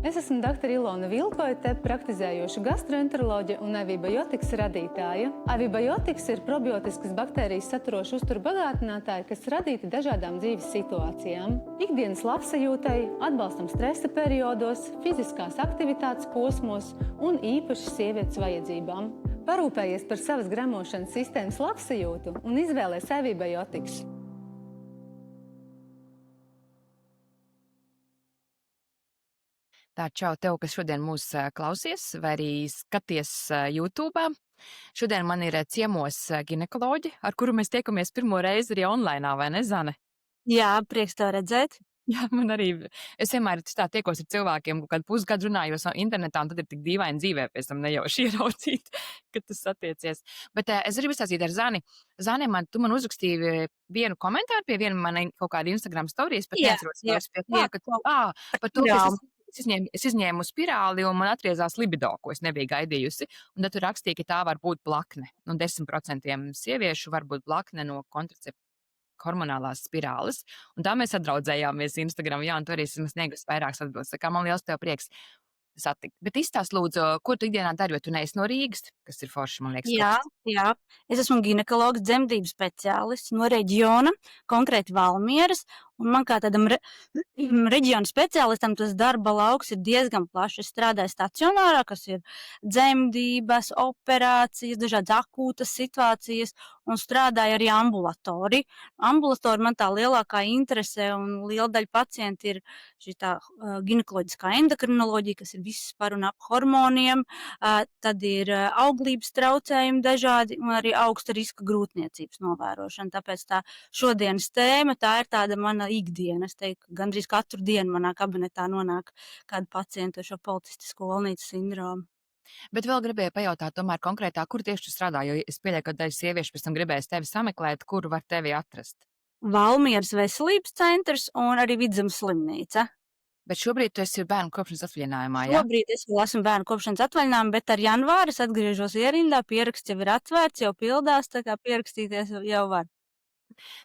Es esmu dr. Ilona Vilkoite, praktizējoša gastroenteroloģe un Avibiotics radītāja. Avibiotics ir probiotiskas baktērijas saturošu uzturu bagātinātāji, kas radīti dažādām dzīves situācijām. Ikdienas labsajūtai, atbalstam stresa periodos, fiziskās aktivitātes posmos un īpaši sievietes vajadzībām. Parūpējies par savas gremošanas sistēmas labsajūtu un izvēlies Avibiotics. Tā, čau tev, kas šodien mūs klausies vai arī skaties YouTube. Šodien man ir ciemos ginekoloģi, ar kuru mēs tiekamies pirmo reizi arī online, vai ne, Zane? Jā, prieks tev redzēt. Jā, man arī. Es vienmēr tā tiekos ar cilvēkiem, kādu pusgadu runājos internetā, un tad ir tik dīvaini dzīvē pēc tam nejauši ieraudzīt, kad tas attiecies. Bet es gribu izstāstīt ar Zani. Zani, tu man uzrakstīji vienu komentāru pie viena mana kaut kāda Instagram storijas, pat neatceros pie kā, ka par to, ka es izņēmu spirāli un man atgriezās libido, ko es nebiju gaidījusi. Un tad tu rakstīji, ka tā var būt blakne. 10% sieviešu var būt blakne no kontracepcijas hormonālās spirāles. Un tā mēs sadraudzējāmies Instagram, jā, un tu arī esmu sniegus vairākas atbildes. Tā kā man liels tev prieks satikt. Bet izstāst lūdzu, ko tu ikdienā dari, jo tu neesi no Rīgas, kas ir forši, man liekas. Jā. Es esmu ginekologs, dzemdību speciālists no reģiona, konkrēti Valmieras. Un man kā tādam reģiona speciālistam tas darba lauks ir diezgan plašs. Es strādāju stacionārā, kas ir dzemdības, operācijas, dažādas akūtas situācijas, un strādāju arī ambulatori. Ambulatori man tā lielākā interese un liela daļa pacienti ir šī tā ginekoloģiskā endokrinoloģija, kas ir viss par un ap hormoniem, tad ir auglības traucējumi dažādi un arī augsta riska grūtniecības novērošana. Tāpēc tā šodienas tēma, tā ir tāda mana ikdiena. Es teiktu, ka gandrīz katru dienu manā kabinetā nonāk kāda pacienta ar šo policistisko olnīcu sindromu. Bet vēl gribēju pajautāt tomēr konkrētāk, kur tieši tu strādā, jo es pieļauju, ka daļa sieviešu pēc tam gribēs tevi sameklēt, kur var tevi atrast. Valmieras veselības centrs un arī Vidzemes slimnīca. Bet šobrīd tu esi bērnu kopšanas atvaļinājumā, jā? Šobrīd es vēl esmu bērnu kopšanas atvaļinājumā, bet ar janvāru es atgriežos ierindā, pieraksts jau ir atvērts, jau pildās, tā kā pierakstīties jau var.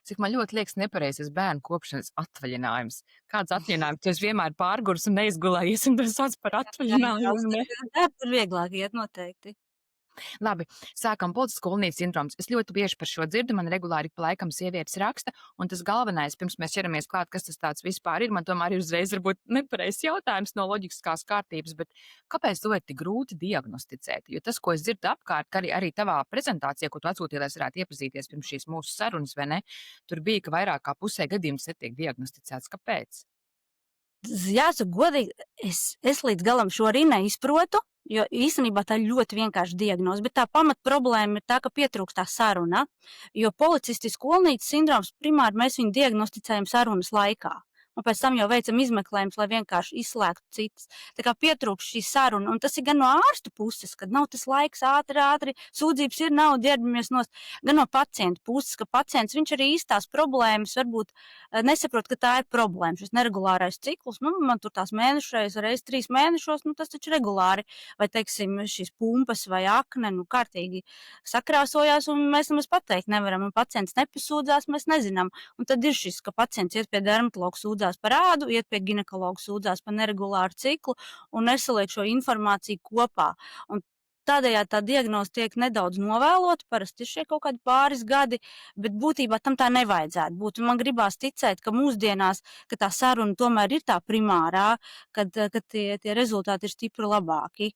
Cik man ļoti liekas nepareizs bērnu kopšanas atvaļinājums. Kāds atvaļinājums? Tu esi vienmēr pārgurs un neizgulējies, un tu sauc par atvaļinājumu. Tur vieglāk iet noteikti. Labi, sākam politisko olnīcu sindroms. Es ļoti bieži par šo dzirdu, man regulāri pa laikam sievietes raksta, un tas galvenais, pirms mēs ķeramies klāt, kas tas tāds vispār ir, man tomēr ir uzreiz varbūt nepareizs jautājums no loģiskās kārtības, bet kāpēc to ir tik grūti diagnosticēt? Jo tas, ko es dzirdu apkārt, ka arī tavā prezentācijā, ko tu atsūtīji, lai es varētu iepazīties pirms šīs mūsu sarunas, vai ne, tur bija, ka vairāk kā pusē gadījums netiek diagnosticēts. Kāpēc? Jāsaka godīgi, es līdz galam šo arī neizprotu. Jo īstenībā tā ir ļoti vienkārša diagnoze, bet tā pamat problēma ir tā, ka pietrūkst tā saruna, jo policistisku olnīcu sindroms primāri mēs viņu diagnosticējam sarunas laikā. Un pēc tam jau veicam izmeklējumus, lai vienkārši izslēgtu citas. Tā kā pietrūkst šī saruna, un tas ir gan no ārsta puses, kad nav tas laiks ātri, sūdzības ir, nav ģērbamies nost, gan no pacienta puses, ka pacients, viņš arī īstās problēmas varbūt nesaprot, ka tā ir problēma. Šis neregulārais cikls, man tur tās mēnešreiz, reiz 3 mēnešos, tas taču regulāri, vai, teiksim, šīs pumpas vai akne, kārtīgi sakrāsojās, un mēs nemaz pateikt nevaram, un pacients nepasūdzās, mēs nezinām. Un tad ir šis, ka pacients iet pie dermatologa sūdzās par ādu, iet pie ginekologa sūdzās par neregulāru ciklu un nesaliek šo informāciju kopā. Un tādējādi tā diagnoze tiek nedaudz novēlota, parasti ir šie kaut kādi pāris gadi, bet būtībā tam tā nevajadzētu būt. Un man gribās ticēt, ka mūsdienās, ka tā saruna tomēr ir tā primārā, kad tie rezultāti ir stipri labāki.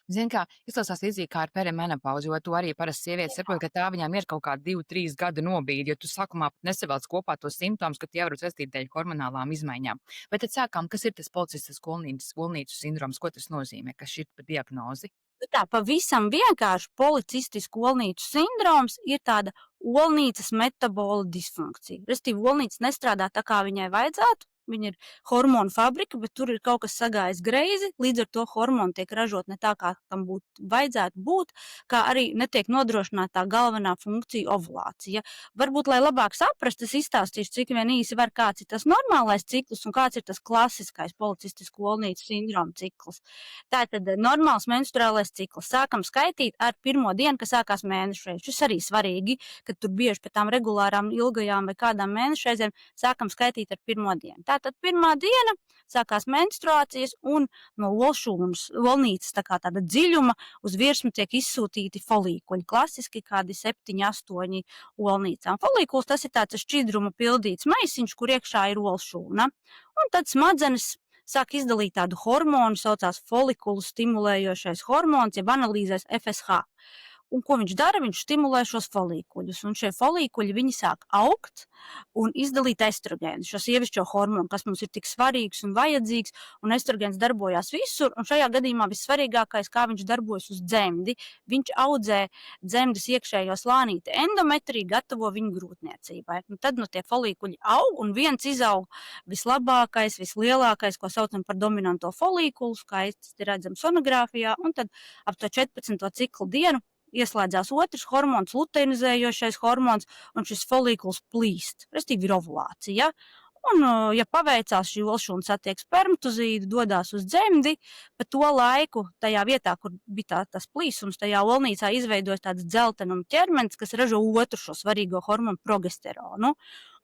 Zini kā, izklausās līdzīgi kā ar perimenopauzi, jo tu arī parasti sievietes saprot, ka tā viņām ir kaut kādi 2-3 gadu nobīdi, jo tu sākumā pat nesavelc kopā tos simptomus, ka tie var saistīt dēļ hormonālām izmaiņām. Bet tad sākām, kas ir tas policistisku olnīcu sindroms, ko tas nozīmē, kas ir par diagnozi? Tā pavisam vienkārši policistisku olnīcu sindroms ir tāda olnīcas metabola disfunkcija. Restīvi, olnīca nestrādā tā, kā viņai vajadzētu. Viņa ir hormonu fabrika, bet tur ir kaut kas sagājis greizi, līdz ar to hormoni tiek ražot ne tā, kā tam vajadzētu būt, kā arī netiek nodrošināta tā galvenā funkcija ovulācija. Varbūt, lai labāk saprast, es izstāstīšu, cik vien īsi var, kāds ir tas normālais cikls un kāds ir tas klasiskais policistisku olnīcu sindroma cikls. Tātad normāls menstruālais cikls. Sākam skaitīt ar pirmo dienu, kas sākās mēnešreiz. Šis arī svarīgi, kad tur bieži pēc tām regulārām ilgajām vai kādām mēnešreizēm sākam skaitīt ar pirmo dienu. Tātad pirmā diena sākās menstruācijas un no olnīcas tāda dziļuma uz virsmu tiek izsūtīti folīkuļi. Klasiski kādi 7, 8 olnīcām. Folīkuls tas ir tāds šķidruma pildīts maisiņš, kur iekšā ir olšūna. Un tad smadzenes sāk izdalīt tādu hormonu, saucās folikulu stimulējošais hormons, jeb analīzēs FSH. Un ko viņš dara? Viņš stimulē šos folīkuļus. Un šie folīkuļi viņi sāk augt un izdalīt estrogēnu, šo sievišķo hormonu, kas mums ir tik svarīgs un vajadzīgs. Un estrogēns darbojās visur. Un šajā gadījumā vissvarīgākais, kā viņš darbojas uz dzemdi. Viņš audzē dzemdes iekšējo slānīti endometriju, gatavo viņu grūtniecībai. Un tad tie folīkuļi aug un viens izaug vislabākais, vislielākais, ko saucam par dominanto folīkulu, kā redzam sonogrāfijā. Un tad ap to 14. ciklu dienu ieslēdzās otrs hormons, luteinizējošais hormons, un šis folīkuls plīst, respektīvi ir ovulācija. Un, ja paveicās, šī olšūna satiek spermatozīdu, dodās uz dzemdi, pa to laiku tajā vietā, kur bija tas plīsums, tajā olnīcā izveidojas tāds dzeltenuma ķermenis, kas ražo otru šo svarīgo hormonu progesteronu.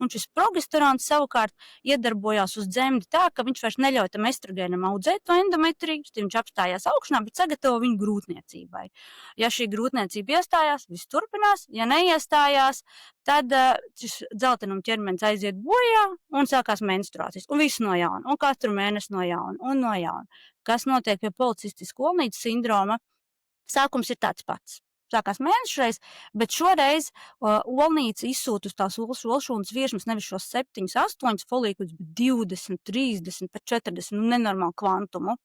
Un šis progesterons savukārt iedarbojās uz dzemdi tā, ka viņš vairs neļauj tam estrogēnam audzēt to endometriju, viņš apstājās augšanā, bet sagatavo viņu grūtniecībai. Ja šī grūtniecība iestājās, viss turpinās, ja neiestājās, tad šis dzeltenuma ķermenis aiziet bojā un sākās menstruācijas. Un viss no jauna, un katru mēnesi no jauna, un no jauna. Kas notiek pie policistisku olnītes sindroma? Sākums ir tāds pats. Sākās mēnešreiz, bet šoreiz olnīca izsūta uz tās olšūnas virsmas nevis šos 7, 8 folīkuļus, bet 20, 30, pat 40, nenormālu kvantumu,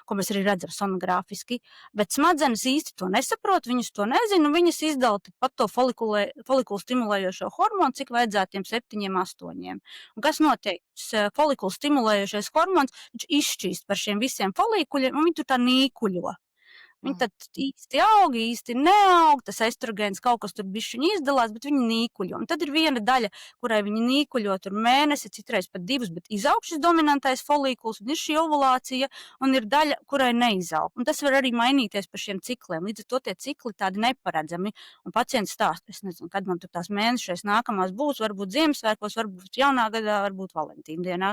ko mēs arī redzam sonogrāfiski. Bet smadzenes īsti to nesaprot, viņas to nezina, un viņas izdala pat to folikulu stimulējošo hormonu, cik vajadzētu tiem 7, 8. Un kas notiek? Folikulu stimulējošais hormons, viņš izšķīst par šiem visiem folīkuļiem, un viņi tur tā nīkuļo. Viņi tad īsti aug, īsti neaug, tas estrogēns kaut kas tur bišķiņi izdalās, bet viņi nīkuļo. Un tad ir viena daļa, kurai viņi nīkuļo tur mēnesi, citreiz pat 2, bet izaug šis dominantais folīkuls, un ir šī ovulācija, un ir daļa, kurai neizaug. Un tas var arī mainīties par šiem cikliem. Līdz ar to tie cikli tādi neparedzami. Un pacients stāsta, es nezinu, kad man tur tās mēnešreiz nākamās būs, varbūt Ziemassvētkos, varbūt jaunā gadā, varbūt Valentīna dienā.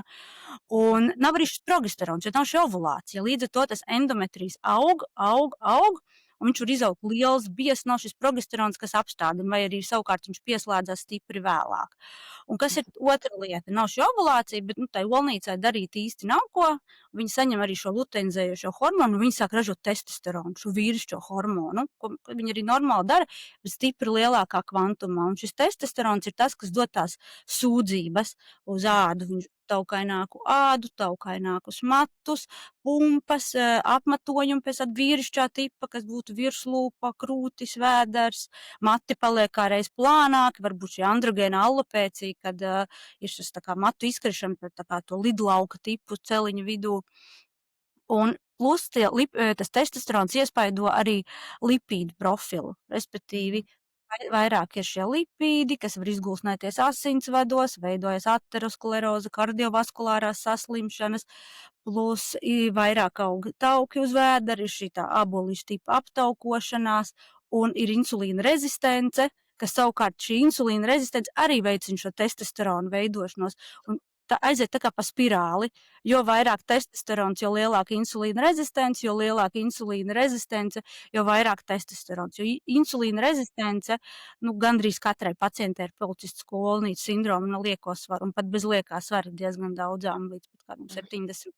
Un nav arī šis progesterons, jo nav šī ovulācija. Līdz ar to tas endometrijs aug, un viņš var izaugt liels, biezs, nav šis progesterons, kas apstādina, vai arī savukārt viņš pieslēdzās stipri vēlāk. Un kas ir otra lieta? Nav šī ovulācija, bet tai olnīcai darīt īsti nav ko. Viņi saņem arī šo luteinizējošo hormonu, un viņi sāk ražot testosteronu, šo vīrišķo hormonu, ko viņi arī normāli dara, bet stipri lielākā kvantumā. Un šis testosterons ir tas, kas dod tās sūdzības uz ādu. Viņš taukaināku ādu, taukainākus matus, pumpas, apmatojumu pēc tāda vīrišķā tipa, kas būtu virslūpa, krūtis, vēders, mati paliek kā reiz plānāki, varbūt šī androgēna alopēcija, kad ir šis tā kā matu izkrišana pēc tā kā to lidlauka tipu celiņu vidū. Un plus tas testosterons iespaido arī lipīdu profilu, respektīvi, vairāk ir šie lipīdi, kas var izgulsnēties asinsvados, veidojas ateroskleroze, kardiovaskulārās saslimšanas, plus vairāk aug tauki uz vēdera, ir šī tā abolīša tipa aptaukošanās un ir insulīna rezistence, kas savukārt šī insulīna rezistence arī veicina šo testosteronu veidošanos. Un tā aiziet tā kā pa spirāli, jo vairāk testosterons, jo lielāka insulīna rezistence, jo lielāka insulīna rezistence, jo vairāk testosterons. Jo insulīna rezistence, gandrīz katrai pacientei ar policistisko olnītes sindromu no lieko svaru, un pat bez liekā svara diezgan daudzām, līdz pat kādam 70%.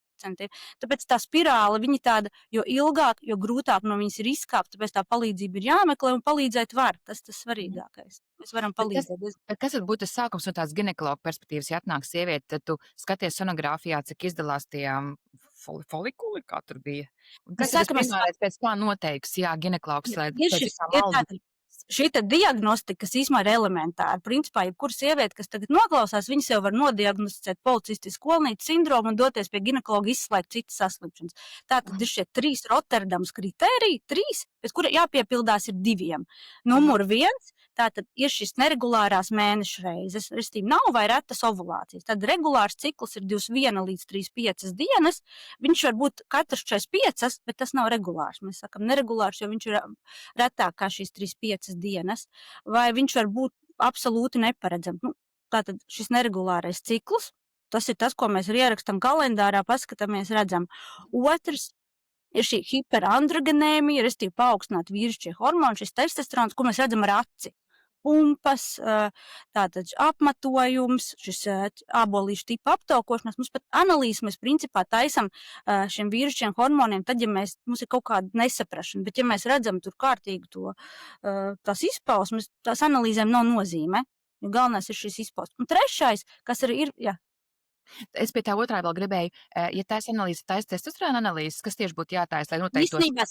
Tāpēc tā spirāle, viņa tāda, jo ilgāk, jo grūtāk no viņas ir izkāpt, tāpēc tā palīdzība ir jāmeklē un palīdzēt var. Tas svarīgākais. Mēs varam palīdzēt. Kas tad būtu tas sākums no tādas ginekologa perspektīvas, ja atnāk sieviete, tad tu skaties sonogrāfijā, cik izdalās tie folikuli, kā tur bija? Un kas ir tas pēc kā noteiks, ginekologs, lai pēc visām valdi? Šī diagnostika, kas īstenībā ir elementāra, principā, jebkura sieviete, kas tagad noklausās, viņa sev var nodiagnosticēt policistisku olnītes sindromu un doties pie ginekologa izslēgt citas saslimšanas. Tātad ir šie 3 Rotterdams kritēriji, 3, pēc kura jāpiepildās ir 2. Numur 1, tātad ir šis neregulārās mēnešreizes, restīvi nav vai retas ovulācijas. Tad regulārs cikls ir 21 līdz 35 dienas, viņš var būt katrs 45, bet tas nav regulārs. Mēs sakam neregulārs, jo viņš ir retāk kā šīs 35 dienas, vai viņš var būt absolūti neparedzams. Tātad šis neregulārais cikls, Tas ir tas, ko mēs arī ierakstam kalendārā, paskatāmies, redzam. Otrs ir šī hiperandrogenēmija, restīvi paaugstināt vīrišķie hormoni, šis testosterons, ko mēs redzam ar aci. Pumpas, tātad apmetojums, šis ābolīšu tipa aptaukošanās. Mums pat analīzes mēs principā taisam šiem vīrišķiem hormoniem, tad, ja mums ir kaut kāda nesaprašana. Bet, ja mēs redzam tur kārtīgi tās izpausmes, tās analīzēm nav nozīme. Jo galvenais ir šis izpausmes. Un trešais, kas arī ir, jā. Es pie tā otrā vēl gribēju, ja taisa analīze, taisa testosterona analīzes, kas tieši būtu jātaisa, lai noteikti Īstenībā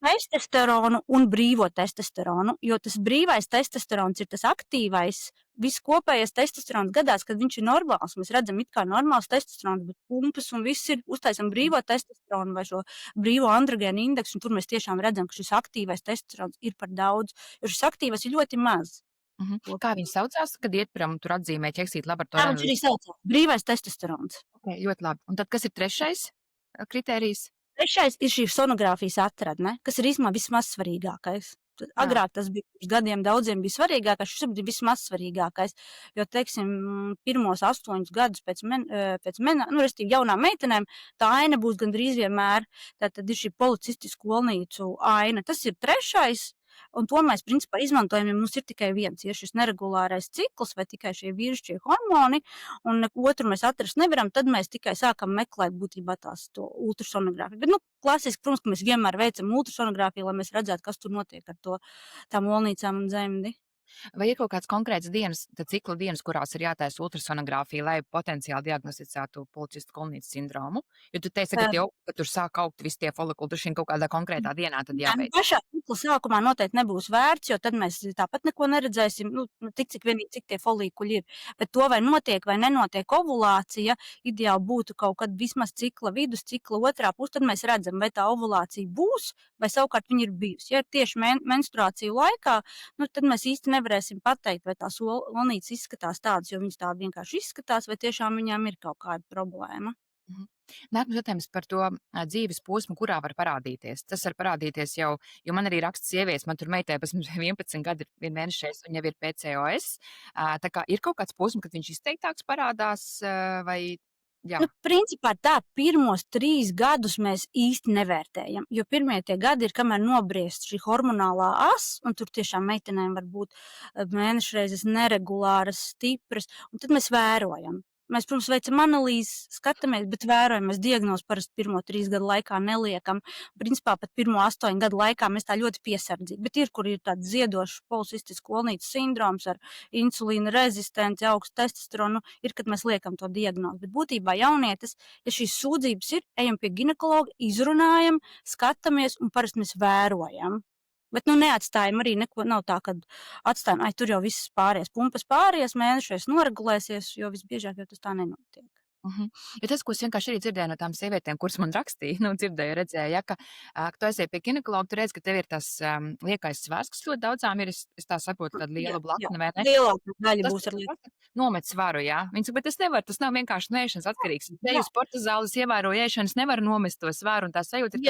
testosteronu un brīvo testosteronu, jo tas brīvais testosterons ir tas aktīvais, viss kopējais testosterons gadās, kad viņš ir normāls. Mēs redzam it kā normāls testosterons, bet pumpas un viss ir uztaisam brīvo testosteronu vai šo brīvo androgēnu indeksu, un tur mēs tiešām redzam, ka šis aktīvais testosterons ir par daudz, jo šis aktīvais ir ļoti maz. Kā viņi saucās, kad iet prom tur atzīmēt, ķeksīt Tā laboratoriju? viņš arī saucās. Brīvais testosterons. Okay, ļoti labi. Un tad, kas ir trešais kritērijs? Trešais ir šī sonogrāfijas atradne, kas ir īstenībā vismaz svarīgākais. Agrāk tas bija pirms gadiem, daudziem bija svarīgākais, šis ir vismaz svarīgākais. Jo, teiksim, pirmos 8 gadus pēc restīvi jaunām meitenēm, tā aina būs gandrīz vienmēr. Tātad ir šī policistisko olnīcu aina. Tas ir trešais. Un to mēs, principā, izmantojam, ja mums ir tikai viens, ja šis neregulārais cikls vai tikai šie vīrišķie hormoni, un neko otru mēs atrast nevaram, tad mēs tikai sākam meklēt būtībā to ultrasonogrāfiju. Bet, klasiski, protams, ka mēs vienmēr veicam ultrasonogrāfiju, lai mēs redzētu, kas tur notiek ar tām olnīcām un dzemdi. Vai ir kaut kāds konkrēts dienas, cikla dienas, kurās ir jātaisa ultrasonogrāfija, lai potenciāli diagnosticētu policistu kolnītes sindromu? Jo tu teici, ka tur sāk augt visi tie folikuli, tur šī kaut kādā konkrētā dienā tad jāveic. Pašā cikla sākumā noteikti nebūs vērts, jo tad mēs tāpat neko neredzēsim, cik tie folikuļi ir. Bet to vai notiek vai nenotiek ovulācija, ideāli būtu kaut kad vismaz cikla vidus, cikla otrā puse, tad mēs redzam, vai tā ovulācija būs, vai savukārt viņa ir bijusi. Ja ir tieši menstruāciju laikā, tad mēs īsti nevarēsim pateikt, vai tās olnītes izskatās tādas, jo viņas tā vienkārši izskatās, vai tiešām viņām ir kaut kāda problēma. Nākamais jautājums par to dzīves posmu, kurā var parādīties. Tas var parādīties jau, jo man arī raksta sievietes, man tur meitē pēc 11 gadi ir 1 mēnešais, un jau ir PCOS. Tā kā ir kaut kāds posms, kad viņš izteiktāks parādās, vai... Jā. Principā tā, pirmos 3 gadus mēs īsti nevērtējam, jo pirmie tie gadi ir, kamēr nobriest šī hormonālā as, un tur tiešām meitenēm var būt mēnešreizes neregulāras, stipras, un tad mēs vērojam. Mēs, protams, veicam analīzes, skatāmies, bet vērojam, mēs diagnozu parasti pirmo 3 gadu laikā neliekam. Principā pat pirmo 8 gadu laikā mēs tā ļoti piesardzīgi, bet ir, kur ir tāds ziedošs policistisku olnītes sindroms ar insulīna rezistenci, augstu testosteronu, ir, kad mēs liekam to diagnozu. Bet būtībā jaunietes, ja šīs sūdzības ir, ejam pie ginekologa, izrunājam, skatāmies un parasti mēs vērojam. Bet neatstājam arī neko, nav tā, ka atstājam, tur jau viss pāries, pumpas pāries, mēnešais noregulēsies, jo visbiežāk jau tas tā nenotiek. Jo tas, ko es vienkārši arī dzirdēju no tām sievietēm, kuras man rakstīja, dzirdēju, redzēju, ka tu aizies pie ginekologa, tu redz, ka tev ir tas liekais svars, kas ļoti daudzām ir, es tā saprotu, tāda liela blakne, vai ne? Lielākā daļa būs ar lieku. Nomet svaru, jā. Viņi saka, bet es nevaru, tas nav vienkārši no ēšanas atkarīgs. Te uz sporta zāles ievēroju ēšanas, nevaru nomest to svaru, un tā sajūta ir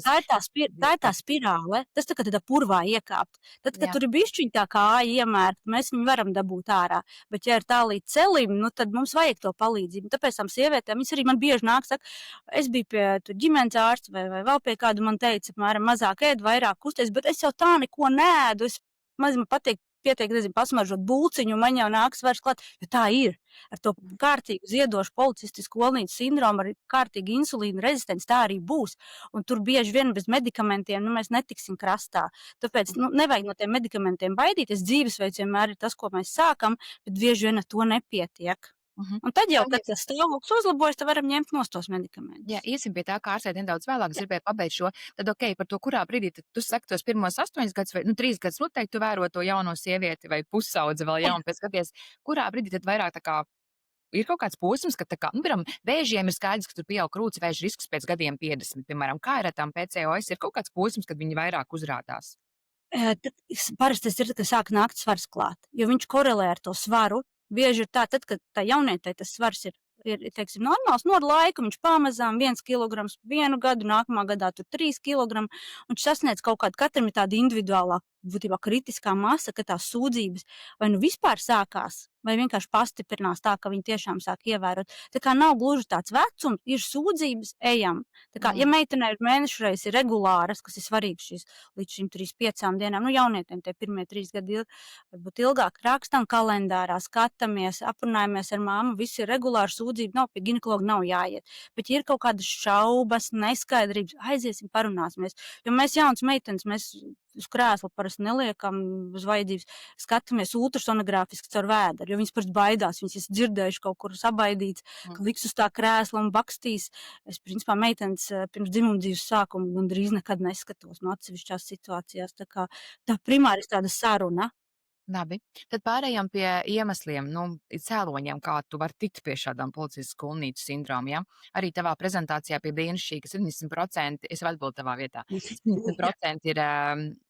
tā ir tā spirāle, tas tā kā tādā purvā iekāpt. Tad, kad tur ir bišķiņi tā kā iemērt, mēs viņu varam dabūt ārā, bet ja ir tā līdz celim, tad mums vajag to palīdzību. Tāpēc tam sievietēm, viņas arī man bieži nāk, saka, es biju pie ģimenes ārsta vai vēl pie kādu, man teica, apmēram mazāk ēd, vairāk kusties, bet es jau tā neko neēdu, es man patīk, pasmaržot bulciņu, un man jau nāks vairs klāt, jo tā ir. Ar to kārtīgu ziedošu policistisku olnītes sindromu, ar kārtīgu insulīnu rezistenci, tā arī būs. Un tur bieži vien bez medikamentiem mēs netiksim krastā. Tāpēc nevajag no tiem medikamentiem baidīties. Dzīvesveids vienmēr ir tas, ko mēs sākam, bet bieži vien ar to nepietiek. Un tad jau, kad tas stāvoklis uzlabojas, tad varam ņemt nost tos medikamentus. Jā, iesim pie tā, kā ārstēt nedaudz vēlāk, es gribēju pabeigt šo, tad par to, kurā brīdī tu saki tos pirmos 8 gadus vai 3 gadus noteikti tu vēro to jauno sievieti vai pusaudzi vēl jaunu pēc skaties, kurā brīdī tad vairāk tā kā ir kaut kāds posms, ka tā kā, piemēram, vēžiem ir skaidrs, ka tur pieaug krūts vēža risks pēc gadiem 50, piemēram, kā ir ar tām PCOS, ir kaut kāds posms, kad viņi vairāk uzrādās? Parasti tas ir, ka sāk nākt svars klāt, jo viņš korelē ar to svaru. Bieži ir tā, tad, kad tā jaunietei tas svars ir teiksim, normāls, ar laiku viņš pamazām 1 kilograms 1 gadu, nākamā gadā tur 3 kilogrami, un viņš sasniedz kaut kādu, katram ir tāda individuālā būtībā kritiskā masa, ka tās sūdzības vai nu vispār sākās, vai vienkārši pastiprinās tā, ka viņi tiešām sāk ievērot. Tā kā nav gluži tāds vecums, ir sūdzības, ejam. Tā kā, ja meitenei ir mēnešu reizes ir regulāras, kas ir svarīgas šīs līdz šīm 3-5 dienām, nu jaunietiem tie pirmie 3 gadi varbūt ilgāk rakstam kalendārā, skatāmies, aprunājamies ar māmu, viss ir regulāri, sūdzība nav, pie ginekologa nav jāiet. Bet ja ir kaut kādas šaubas, neskaidrības, aiziesim, parunāsimies. Jo mēs jaunas meitenes, mēs uz krēsla parasti neliekam uz vajadzības, skatāmies ultrasonogrāfiski caur vēderu, jo viņas parasti baidās, viņas ir dzirdējuši kaut kur sabaidīts, ka liks uz tā krēsla un bakstīs. Es, principā, meitenes pirms dzimuma dzīves sākuma gandrīz nekad neskatos no atsevišķās situācijās. Tā kā tā primāri ir tāda saruna. Labi. Tad pārējām pie iemesliem, cēloņiem, kā tu vari tikt pie šādām policiskas skolnīcu sindroma. Ja? Arī tavā prezentācijā pie dienas šī, ka 70%, es varu atbildēt tavā vietā, 70% ir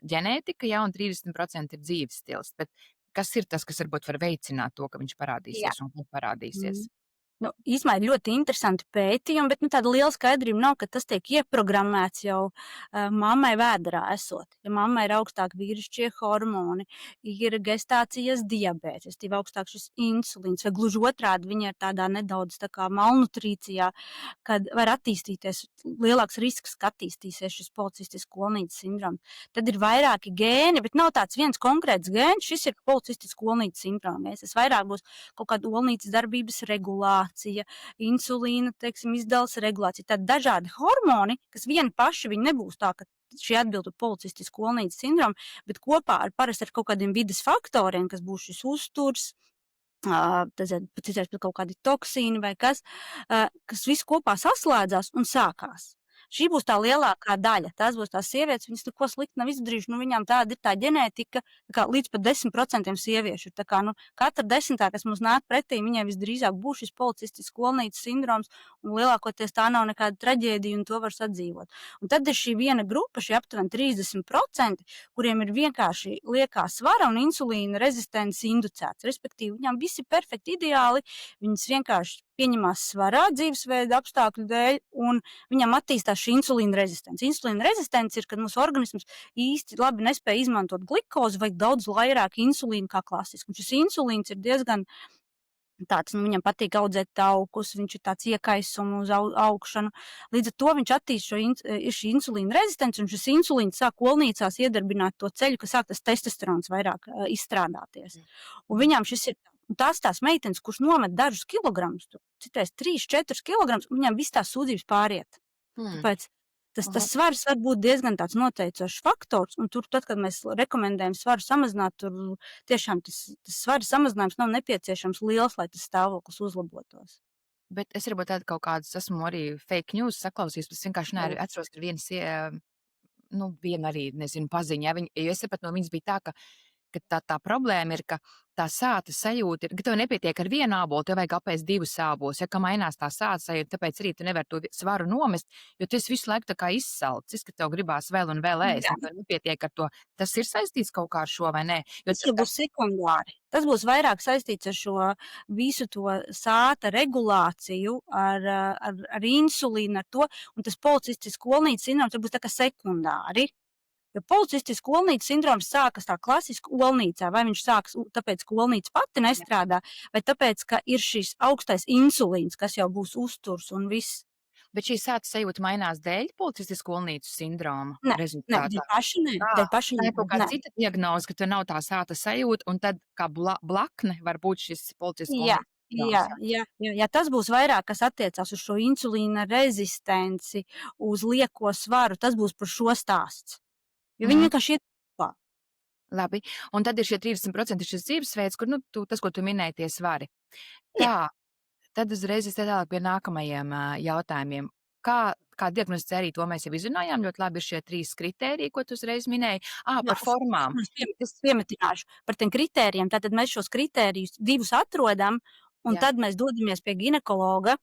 ģenētika, ja, un 30% ir dzīves stils. Bet kas ir tas, kas varbūt var veicināt to, ka viņš parādīsies un kad parādīsies? Nu, īsumā ir ļoti interesanti pētījumi, bet tāda liela skaidrība nav, ka tas tiek ieprogrammēts jau mammai vēderā esot. Ja mammai ir augstāk vīrišķie hormoni, ir gestācijas diabēts, ir augstāk šis insulīns, vai gluži otrādi viņa ir tādā nedaudz tā kā malnutrīcijā, kad var attīstīties, lielāks risks, ka attīstīsies šis policistisks skolnītes sindroms. Tad ir vairāki gēni, bet nav tāds viens konkrēts gēns, šis ir policistisks skolnītes sindroms. Tas vairāk būs kaut kāda olnītes darbības regulācija, insulīna, teiksim, izdales regulācija. Tad dažādi hormoni, kas vieni paši, viņi nebūs tā, ka šie atbildu policistisku skolnītes sindromu, bet kopā parasti ar kaut kādiem vides faktoriem, kas būs šis uzturs, pēc kaut kādi toksīni vai kas viss kopā saslēdzās un sākās. Šī būs tā lielākā daļa. Tās būs tās sievietes, viņas neko slikti nav izdarījušas. Viņām tāda ir tā ģenētika, tā līdz pat 10% sieviešu. Tā kā, katra 10, kas mums nāk pretī, viņai visdrīzāk būs šis policistisks skolnītes sindroms, un lielākoties tā nav nekāda traģēdija, un to var sadzīvot. Un tad ir šī viena grupa, šī aptuveni 30%, kuriem ir vienkārši liekā svara un insulīna rezistents inducēts. Respektīvi, viņām viss ir perfekti ideāli, viņas vienkārši pieņemās svarā dzīvesveida apstākļu dēļ, un viņam attīstās šī insulīna rezistence. Insulīna rezistence ir, kad mūsu organisms īsti labi nespēja izmantot glikozi, vai daudz vairāk insulīnu kā klasiski. Un šis insulīns ir diezgan tāds, viņam patīk audzēt taukus, viņš ir tāds iekaisums uz augšanu. Līdz ar to viņš attīst šī insulīna rezistence, un šis insulīns sāk olnīcās iedarbināt to ceļu, ka sāk tas testosterons vairāk izstrādāties. Un viņām šis ir tās meitenes, kuras nomet dažus kilogramus, citreiz 3-4 kilogramus, un viņām viss tās sūdzības pāriet. Tāpēc tas svars var būt diezgan tāds noteicošs faktors, un tur, tad, kad mēs rekomendējam svaru samazināt, tur tiešām tas svara samazinājums nav nepieciešams liels, lai tas stāvoklis uzlabotos. Bet es varbūt tādu kaut kādus esmu arī fake news saklausījis, bet es vienkārši neatceros, ka viena arī, nezinu, paziņa, jo es pat no viņas bija tā, ka tā problēma ir, ka tā sāta sajūta ir, ka tev nepietiek ar vienu ābolu, tev vajag apēst 2 ābolus, ja kā mainās tā sāta sajūta, tāpēc arī tu nevari to svaru nomest, jo tu esi visu laiku tā kā izsalcis, ka tev gribās vēl un vēl ēst, un tev nepietiek ar to. Tas ir saistīts kaut kā ar šo vai nē? Tas būs sekundāri. Tas būs vairāk saistīts ar šo visu to sāta regulāciju, ar insulīnu, ar to, un tas policistisks skolnītes sindroms būs tā kā sekundāri. Jo policistisks skolnītes sindroms sākas tā klasiski olnīcā, vai viņš sākas tāpēc, ka olnīca pati nestrādā, vai tāpēc, ka ir šis augstais insulīns, kas jau būs uzturs un viss. Bet šī sāta sajūta mainās dēļ policistiskas skolnītes sindroma rezultātā? Nē, dēļ paši nē. Tā ir kaut kāda cita diagnoze, ka tev nav tā sāta sajūta, un tad kā blakne var būt šis policistisks skolnītes. Jā, tas būs vairāk, kas attiecās uz šo insulīna rezistenci, uz lieko svaru, tas būs par šo stāsts. Jo viņi vienkārši ir kopā. Labi, un tad ir šie 30% šis dzīvesveids, kur, tas, ko tu minēji, tie svari. Tā, tad uzreiz es tālāk pie nākamajiem jautājumiem. Kā diagnostizēt, arī to mēs jau izrunājām, ļoti labi ir šie 3 kritēriji, ko tu uzreiz minēji. Par formām. Es piemetināšu par tiem kritērijiem. Tātad mēs šos kritērijus 2 atrodam, un tad mēs dodamies pie ginekologa,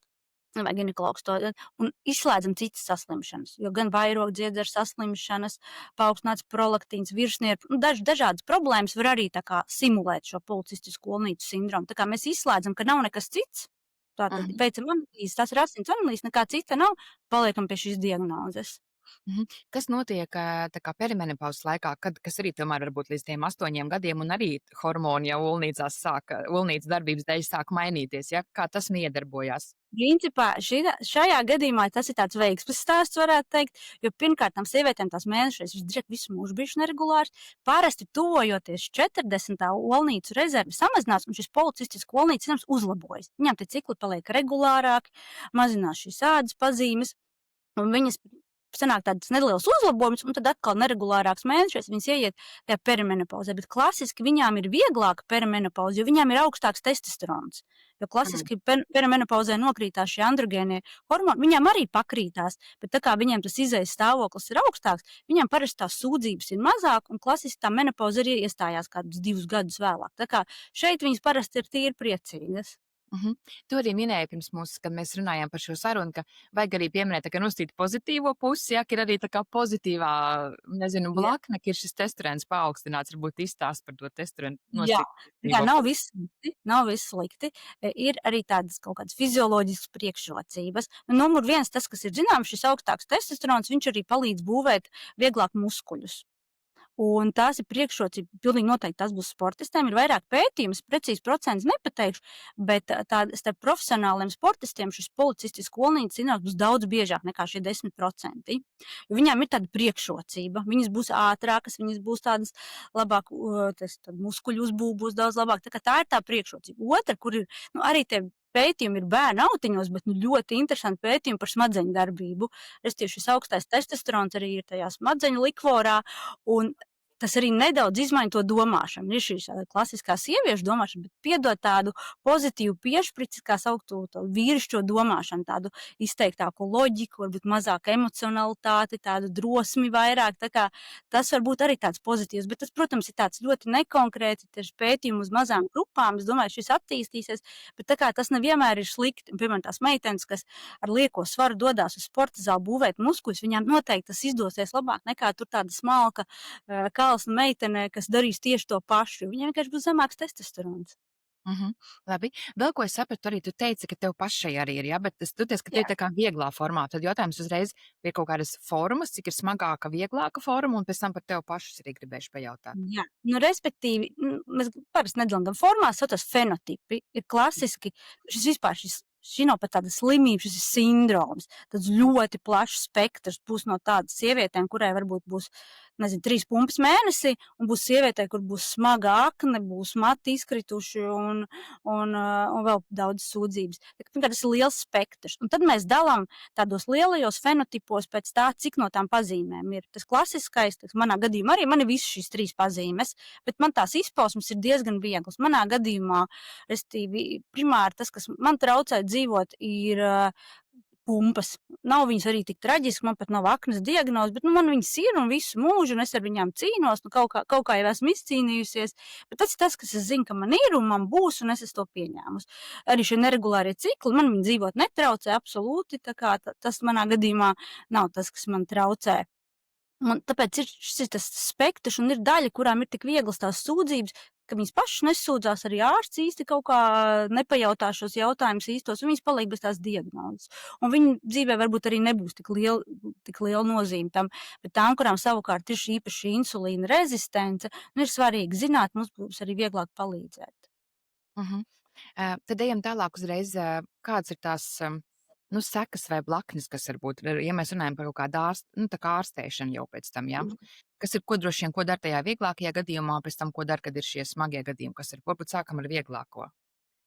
vai ginekologs to, un izslēdzam citas saslimšanas, jo gan vairogdziedzera saslimšanas, paaugstināts prolaktīns, virsnieru, dažādas problēmas var arī tā kā simulēt šo policistisku skolnītes sindromu. Tā kā mēs izslēdzam, ka nav nekas cits, tātad veicam analīzes, tas ir asins analīzes, nekā cita nav, paliekam pie šīs diagnozes. Kas notiek tā kā perimenopauzes laikā, kas arī tomēr varbūt līdz tiem 8 gadiem, un arī hormoni jau ulnīcas darbības dēļ sāk mainīties, ja? Kā tas iedarbojās? Principā šajā gadījumā tas ir tāds veiksmes stāsts, varētu teikt, jo pirmkārt tam sievietēm tās mēnešreizes visdrīzāk visu mūžu bijušas neregulāras. Parasti tuvojoties 40. olnīcu rezerve samazinās, un šis policistisku olnīcu sinums uzlabojas. Viņām tie cikli paliek regulārāki, mazinās šīs ādas pazīmes, un viņas sanāk tādas nelielas uzlabojumus, un tad atkal neregulārāks mēnešreiz viņas ieiet tajā perimenopauzē. Bet klasiski viņām ir vieglāka perimenopauze, jo viņām ir augstāks testosterons. Jo klasiski perimenopauzē nokrītās šie androgēnie hormoni, viņām arī pakrītās, bet tā kā viņiem tas izējas stāvoklis ir augstāks, viņām parasti tās sūdzības ir mazāk, un klasiski tā menopauze arī iestājās kādus 2 gadus vēlāk. Tā kā šeit viņas parasti ir tīri priecīgas. Tu arī minēji pirms mums, kad mēs runājām par šo sarunu, ka vajag arī pieminēt, ka nostīt pozitīvo pusi, ja, ka ir arī tā kā pozitīvā, blakne, ka ir šis testosterons paaugstināts, varbūt izstāst par to testosteronu Jā, nostīt. nav viss slikti. Ir arī tādas kaut kādas fizioloģiskas priekšrocības. Numur 1, tas, kas ir zināms, šis augstāks testosterons, viņš arī palīdz būvēt vieglāk muskuļus. Un tās ir priekšrocība, pilnīgi noteikti tas būs sportistiem. Ir vairāk pētījums, precīzi procents nepateikšu, bet starp profesionāliem sportistiem šis policistisku olnīcu sindroms būs daudz biežāk nekā šie 10%. Jo viņām ir tāda priekšrocība, viņas būs ātrākas, viņas būs tādas labāk, muskuļu uzbūve būs daudz labāk. Tā ir tā priekšrocība. Otra, kur ir arī tie pētījumi ir bērnu autiņos, bet ļoti interesanti pētījumi par smadzeņu darbību. Restīvi šis augstais testosterons arī ir tajā smadzeņu likvorā, un tas arī nedaudz izmaina to domāšanu. Ir šī klasiskā sieviešu domāšana, bet piedod tādu pozitīvu piešprici, kā sauktu vīrišķo domāšanu, tādu izteiktāku loģiku, varbūt mazāk emocionalitāti, tādu drosmi vairāk. Tā kā tas var būt arī tāds pozitīvs, bet tas, protams, ir tāds ļoti nekonkrēti, tieši pētījumi uz mazām grupām. Es domāju, šis attīstīsies, bet tā kā tas nevienmēr ir slikti. Piemēram, tās meitenes, kas ar lieko svaru dodās uz sporta zāli būvēt muskuļus, viņām noteikti tas izdosies labāk nekā tur tāda smalka meitene, kas darīs tieši to pašu, jo viņai vienkārši būs zemāks testosterons. Labi. Vēl ko es sapratu, arī tu teici, ka tev pašai arī ir, ja? Bet tu teici, ka tu ir tā kā vieglā formā. Tad jautājums uzreiz pie kaut kādas formas, cik ir smagāka, vieglāka forma, un pēc tam par tev pašus arī gribēšu pajautāt. Jā, respektīvi, mēs parasti nedalām formās, saucas fenotipi. Ir klasiski, šī nav pat tāda slimība, šis ir sindroms. Tāds ļoti plašs spektrs būs no tādas sievietēm, kurai varbūt būs, 3 pumpas mēnesī, un būs sievietē, kur būs smaga akne, būs mati izkrituši un vēl daudz sūdzības. Tas ir liels spektrs. Un tad mēs dalām tādos lielajos fenotipos pēc tā, cik no tām pazīmēm ir. Tas klasiskais, manā gadījumā arī man ir visas šīs 3 pazīmes, bet man tās izpausmes ir diezgan vieglas. Manā gadījumā, restīvi, primāri tas, kas man traucē dzīvot, ir pumpas. Nav viņas arī tik traģiski, man pat nav aknas diagnoze, bet man viņas ir un visu mūžu, un es ar viņām cīnos, kaut kā jau esmu izcīnījusies, bet tas ir tas, kas es zinu, ka man ir un man būs, un es esmu to pieņēmusi. Arī šie neregulārie cikli, man viņi dzīvot netraucē absolūti, tā kā tas manā gadījumā nav tas, kas man traucē. Un tāpēc ir šis tas spektrs, un ir daļa, kurām ir tik vieglas tās sūdzības, ka viņas pašas nesūdzās, arī ārsts īsti kaut kā nepajautā šos jautājumus īstos, un viņas paliek bez tās diagnozes. Un viņu dzīvē varbūt arī nebūs tik liela nozīme tam, bet tām, kurām savukārt ir šī īpaši insulīna rezistence, ir svarīgi zināt, mums būs arī vieglāk palīdzēt. Tad ejam tālāk uzreiz, kāds ir tās sekas vai blaknes, kas var būt, ja mēs runājam par kaut kādu ārstēšanu jau pēc tam, ja? Kas ir, ko droši vien, ko dara tajā vieglākajā gadījumā, pēc tam, ko dara, kad ir šie smagie gadījumi, kas ir, varbūt sākam ar vieglāko.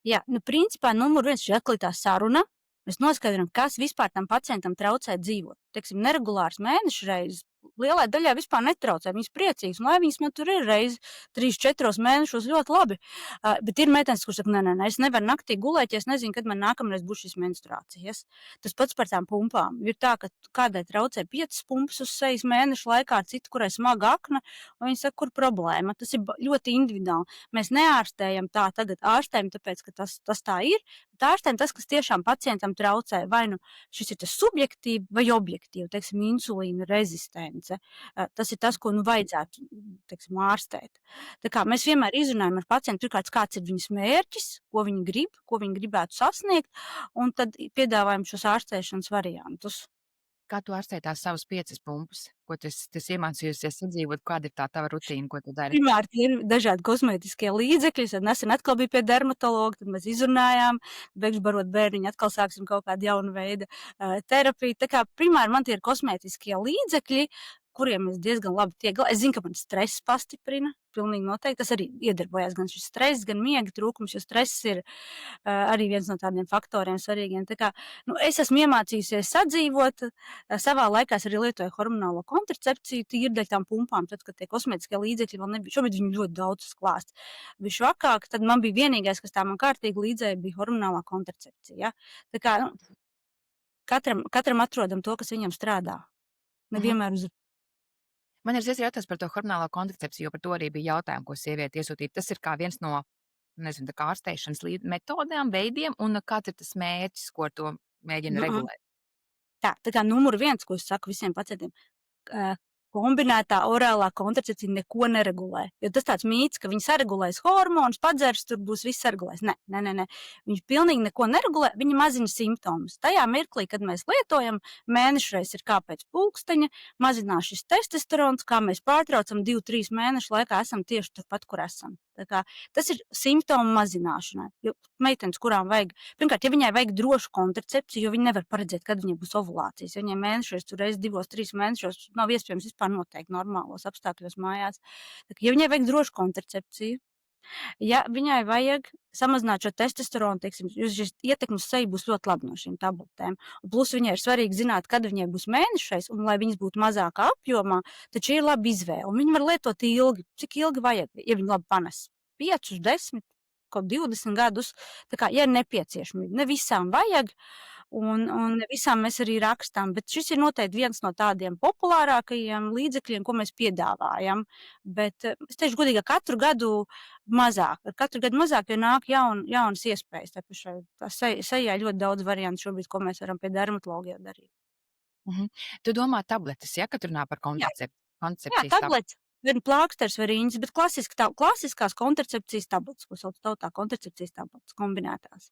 Jā, principā numur 1 šī atklātā saruna. Mēs noskaidrojam, kas vispār tam pacientam traucē dzīvot. Teiksim, neregulārs mēnešreizes lielai daļai vispār netraucē. Viņas priecīgas, un lai viņas man tur ir reizi 3-4 mēnešos ļoti labi. Bet ir meitenes, kuras saka, nē, es nevaru naktī gulēt, ja es nezinu, kad man nākamreiz būs šīs menstruācijas. Tas pats par tām pumpām. Ir tā, ka kādai traucē 5 pumpas uz 6 mēnešu laikā, citu, kurai smaga akna, un viņi saka, kur problēma. Tas ir ļoti individuāli. Mēs neārstējam tā tagad ārstējam, tāpēc, ka tas tā ir. Bet ārstējam tas, kas tiešām pacientam traucē. Vai nu šis ir tas subjektīvi vai objektīvi, teiksim, insulīna rezistence. Tas ir tas, ko vajadzētu, teiksim, ārstēt. Tā kā mēs vienmēr izrunājam ar pacientu, pirmkārt, kāds ir viņas mērķis, ko viņi gribētu sasniegt, un tad piedāvājam šos ārstēšanas variantus. kā tu ārstē tās savas 5 pumpas? Ko tu esi iemācījusies sadzīvot, kāda ir tā tava rutīna, ko tu dari? Pirmkārt, ir dažādi kosmētiskie līdzekļi. Tad nesen atkal bija pie dermatologa, tad mēs izrunājām, beigšu barot bērniņu, atkal sāksim kaut kādu jaunu veidu terapiju. Tā kā primāri man tie ir kosmētiskie līdzekļi, kuriem es diezgan labi tiek galā. Es zinu, ka man stress pastiprina, pilnīgi noteikti. Tas arī iedarbojas gan šis stress, gan miega trūkums, jo stress ir arī viens no tādiem faktoriem svarīgiem. Tā kā, es esmu iemācījusies sadzīvot. Savā laikā es arī lietoju hormonālo kontracepciju, tīri dēļ tām pumpām, tad, kad tie kosmētiskie līdzekļi vēl nebija. Šobrīd viņi ļoti daudz klāst. Bija švakāk, tad man bija vienīgais, kas tā man kārtīgi līdzēja, bija hormonālā kontracepcija. Ja? Tā kā katram atrodam to, kas viņam strādā. Nevienmēr uz Man ir jautājums par to hormonālo kontracepciju, jo par to arī bija jautājumi, ko sieviete iesūtīja. Tas ir kā viens no, nezinu, tā kā ārstēšanas metodēm, veidiem, un kāds ir tas mērķis, ko ar to mēģina regulēt? Tā kā numur 1, ko es saku visiem pacientiem, kombinētā orālā kontracepcija neko neregulē. Jo tas tāds mīts, ka viņi saregulēs hormonus, padzers, tur būs viss saregulēs. Nē. Viņi pilnīgi neko neregulē, viņi mazina simptomus. Tajā mirklī, kad mēs lietojam, mēnešreiz ir kā pēc pulksteņa, mazinās šis testosterons, kā mēs pārtraucam 2-3 mēnešu laikā esam tieši turpat, kur esam. Tā kā tas ir simptomu mazināšanai. Jo meitenes, kurām vajag, pirmkārt, ja viņai vajag drošu kontracepciju, jo viņi nevar paredzēt, kad viņai būs ovulācijas. Ja viņai mēnešreiz, tur reiz 2-3 mēnešos nav iespējams vispār noteikti normālos apstākļos mājās. Tā kā, ja viņai vajag drošu kontracepciju, ja viņai vajag samazināt šo testosteronu, teiksim, jo šis ietekmes seja būs ļoti labi no šīm tabletēm. Un plus viņai ir svarīgi zināt, kad viņai būs mēnešreiz, un lai viņas būtu mazākā apjomā, tad šī ir laba izvēle. Un viņi var lietot ilgi. Cik ilgi vajag, ja viņi labi panes? 5, 10, kaut 20 gadus. Tā kā, ja ir nepieciešamība, ne visām vajag, un ne visām mēs arī rakstām, bet šis ir noteikti viens no tādiem populārākajiem līdzekļiem, ko mēs piedāvājam. Bet es teikšu godīgi, ka katru gadu mazāk, jo nāk jaunas iespējas. Tā sejā ļoti daudz variantu šobrīd, ko mēs varam pie dermatologa jau darīt. Tu domā tabletes, ja, kad runā par kontracepciju? Jā, tabletes. Vai plāksters vai riņķis, bet klasiskās kontracepcijas tabletes, ko sauc tautā kontracepcijas tabletes, kombinētās.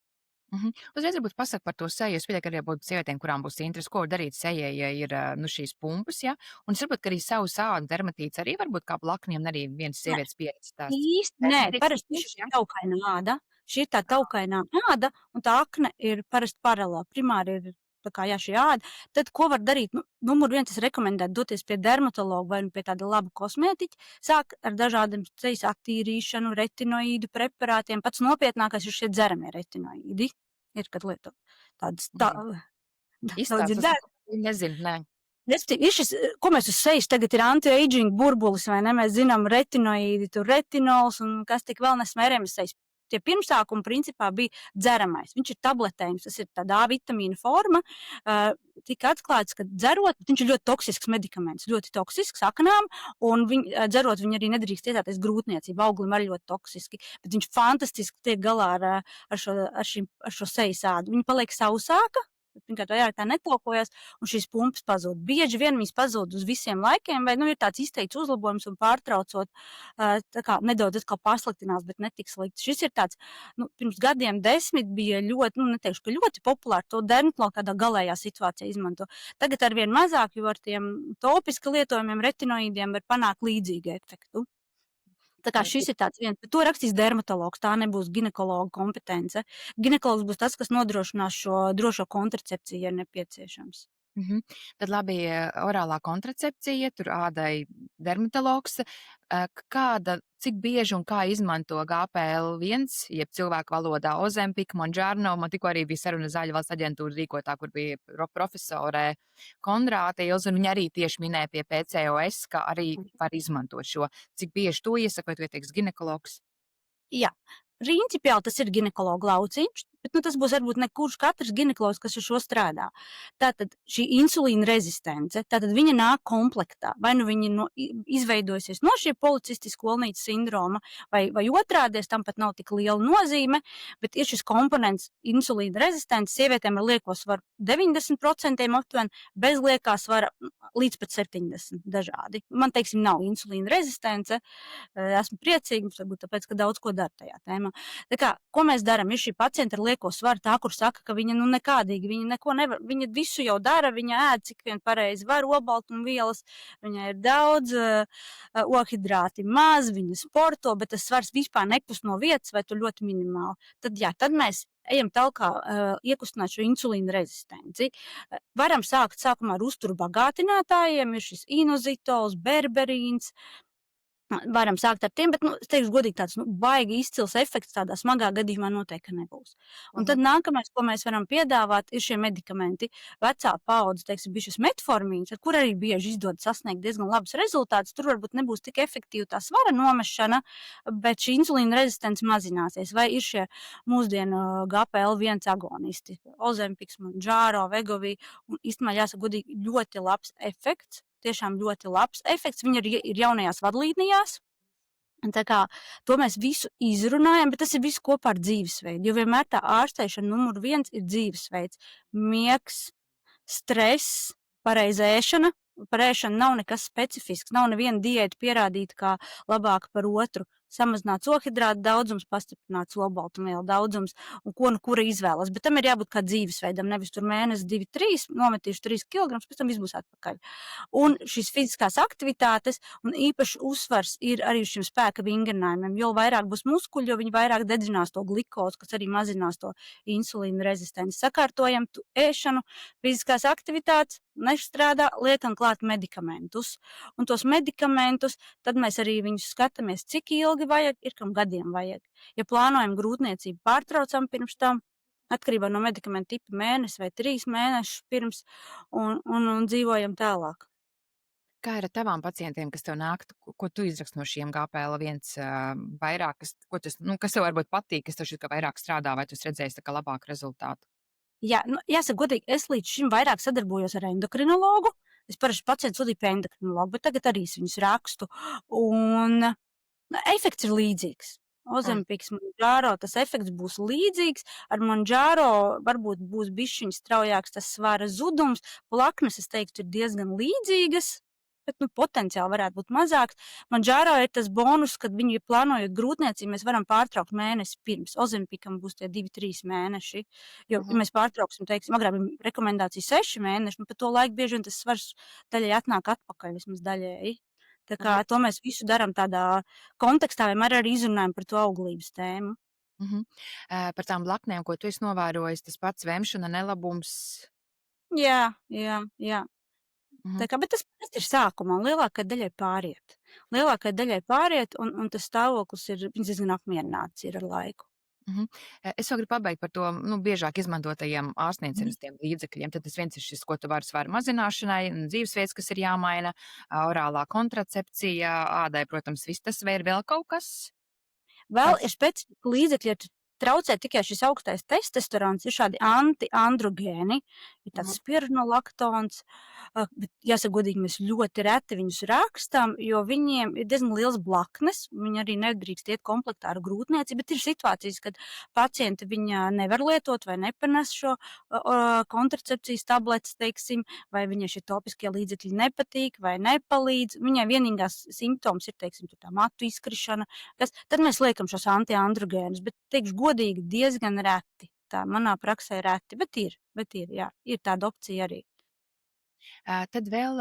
Uzreiz varbūt pasaka par to seju. Es pieļauju, ka arī būtu sievietēm, kurām būs interesi, ko darīt sejai, ja ir šīs pumpas, ja? Un es saprotu, ka arī savu ādu dermatīts arī varbūt kā blakniem arī viens sievietes pieredze tās. Īsti nē, parasti šī ir taukaina āda. Šī ir tā taukainā āda, un tā akne ir parasti paralēli. Primāri ir tā kā šī āda. Tad, ko var darīt? Numur 1, es rekomendētu doties pie dermatologa vai pie tāda laba kosmētiķa. Sāk ar dažādiem sejas attīrīšanu, retinoīdu preparātiem. Pats nopietnākais ir šie dzeramie retinoīdi. Ir, kad lietot tādas Izstāstas, nezinu, nē. Ir šis, ko mēs uz sejas tagad ir anti-aging burbulis, vai ne? Mēs zinām retinoīdi, tur retinols un kas tik vēl nesmērējam uz sejas. Tie pirmsākumi principā bija dzeramais. Viņš ir tabletējums, tas ir tāda A vitamīna forma. Tika atklāts, ka dzerot, viņš ir ļoti toksisks medikaments, ļoti toksisks aknām, un dzerot viņu arī nedrīkst iestāties grūtniecību. Auglim arī ļoti toksiski, bet viņš fantastiski tiek galā ar šo sejas ādu. Viņa paliek sausāka. Pirmkārt, vairāk tā netaukojas, un šīs pumpas pazūd. Bieži vien viņas pazūd uz visiem laikiem, vai ir tāds izteikts uzlabojums un pārtraucot, tā kā nedaudz atkal pasliktinās, bet netik slikti. Šis ir tāds, pirms gadiem 10 bija ļoti, neteikšu, ka ļoti populāri to dermatologu kādā galējā situācijā izmanto. Tagad arvien mazāk, jo ar tiem topiski lietojumiem retinoīdiem var panākt līdzīgu efektu. Tā kā šis ir tāds viens, bet to rakstīs dermatologs, tā nebūs ginekologa kompetence. Ginekologs būs tas, kas nodrošinās šo drošo kontracepciju, ja nepieciešams. Tad labi, orālā kontracepcija, tur ādai dermatologs. Cik bieži un kā izmanto GPL1, jeb cilvēku valodā Ozempik, Monžārno, man tikko arī bija saruna Zāļu valsts aģentūra rīkotā, kur bija profesore Konrāte Ilze, un viņa arī tieši minēja pie PCOS, ka arī var izmantot šo. Cik bieži to iesaka, vai to ieteiks ginekologs? Jā. Principiāli tas ir ginekologa lauciņš, bet tas būs varbūt ne kurš katrs ginekologs, kas ar šo strādā. Tātad šī insulīna rezistence, tātad viņa nāk komplektā. Vai viņa izveidojusies no šī policistiskā olnītes sindroma, vai otrādies, tam pat nav tik liela nozīme, bet ir šis komponents insulīna rezistence. Sievietēm ar lieko svaru 90% aptuveni, bez liekā svara līdz pat 70% dažādi. Man, teiksim, nav insulīna rezistence. Esmu priecīga, varbūt tāpēc, ka daudz ko dara tajā tēmā. Tā kā, ko mēs darām? Ir šī pacienta ar lieko svaru, tā, kur saka, ka viņa nekādīgi, viņa neko nevar, viņa visu jau dara, viņa ēd, cik vien pareizi var, olbaltumvielas, viņai ir daudz, ogļhidrāti maz, viņa sporto, bet tas svars vispār nekust no vietas vai tur ļoti minimāli. Tad mēs ejam tālāk, iekustināt šo insulīna rezistenci. Varam sākt sākumā ar uzturu bagātinātājiem, ir šis inozitols, berberīns. Varam sākt ar tiem, bet, es teikšu godīgi, tāds baigi izcils efekts tādā smagā gadījumā noteikti nebūs. Un tad nākamais, ko mēs varam piedāvāt, ir šie medikamenti. Vecā paudze, teiksim, bija šis metformīns, ar kur arī bieži izdodas sasniegt diezgan labus rezultātus. Tur varbūt nebūs tik efektīva tā svara nomešana, bet šī insulīna rezistence mazināsies. Vai ir šie mūsdienu GPL-1 agonisti, Ozempiks, Mounjaro, Wegovy, un īstenībā jāsaka godīgi ļoti labs efekts. Tiešām ļoti labs efekts. Viņi ir jaunajās vadlīnijās. Tā kā to mēs visu izrunājam, bet tas ir viss kopā ar dzīvesveidu. Jo vienmēr tā ārstēšana numur 1 ir dzīvesveids. Miegs, stress, pareiza ēšana. Par ēšanu nav nekas specifisks. Nav neviena diēta pierādīta kā labāka par otru. Samazināts ogļhidrātu daudzums, pastiprināts olbaltumvielu daudzums un ko nu kura izvēlas. Bet tam ir jābūt kā dzīvesveidam, nevis tur mēnesi 2, 3, nometīšu 3 kg, pēc tam viss būs atpakaļ. Un šīs fiziskās aktivitātes un īpaši uzsvars ir arī šim spēka vingrinājumiem. Jo vairāk būs muskuļi, jo viņi vairāk dedzinās to glikozu, kas arī mazinās to insulīna rezistenci. Sakārtojam ēšanu, fiziskās aktivitātes, nestrādā, liekam klāt medikamentus. Un tos medikamentus, tad mēs arī viņus skatāmies, cik ilgi vajag, ir kam gadiem vajag. Ja plānojam grūtniecību, pārtraucam pirms tam, atkarībā no medikamentu tipa mēnesi vai 3 mēnešus pirms un dzīvojam tālāk. Kā ir ar tavām pacientiem, kas tev nāk, ko tu izraksti no šiem GPL-1 vairāk, kas tev varbūt patīk, kas tev šķiet, ka vairāk strādā, vai tu esi redzējis tā kā labāku rezultātu? Jā, jāsaka godīgi, es līdz šim vairāk sadarbojos ar endokrinologu. Es parasti pacientus sūtīju pie endokrinologa, bet tagad arī es viņus rakstu. Un efekts ir līdzīgs. Ozempiks, Mounjaro, tas efekts būs līdzīgs. Ar Mounjaro varbūt būs bišķiņ straujāks tas svara zudums. Plaknes, es teiktu, ir diezgan līdzīgas, bet potenciāli varētu būt mazāks. Mounjaro ir tas bonus, kad viņi plānojot grūtniecību, mēs varam pārtraukt mēnesi pirms. Ozempikam būs tie 2-3 mēneši. Jo, ja mēs pārtrauksim, teiksim, agrāk bija rekomendācija 6 mēneši, pa to laiku bieži vien tas svars daļai atnāk atpakaļ, vismaz daļēji. Tā kā to mēs visu darām tādā kontekstā, vienmēr arī izrunājam par to auglības tēmu. Par tām blaknēm, ko tu esi novērojis, tas pats vēmšana, nelabums. Jā. Tā kā, bet tas ir sākumā, un lielākai daļai pāriet, un tas stāvoklis ir, viņas diezgan apmierināts ir ar laiku. Es vēl gribu pabeigt par to biežāk izmantotajiem ārstniecības līdzekļiem. Tad tas viens ir šis, ko tu vari svaru mazināšanai, dzīvesveids, kas ir jāmaina, orālā kontracepcija, ādai, protams, viss tas, vai ir vēl kaut kas? Vēl ir specifiski līdzekļi, ja traucē tikai šis augstais testosterons, ir šādi antiandrogēni, ir tāds spironolaktons, bet jāsaka godīgi, mēs ļoti reti viņus rakstam, jo viņiem ir diezgan liels blaknes, viņi arī nedrīkst iet komplektā ar grūtniecību, bet ir situācijas, kad pacienti viņa nevar lietot vai nepanes šo kontracepcijas tabletes, teiksim, vai viņai šie topiskie līdzekļi nepatīk vai nepalīdz. Viņai vienīgās simptoms ir, teiksim, tā matu izkrišana, tad mēs liekam šos antiandrogēnus, bet teikšu godīgi diezgan reti. Tā manā praksē reti, bet ir, jā, ir tāda opcija arī. Tad vēl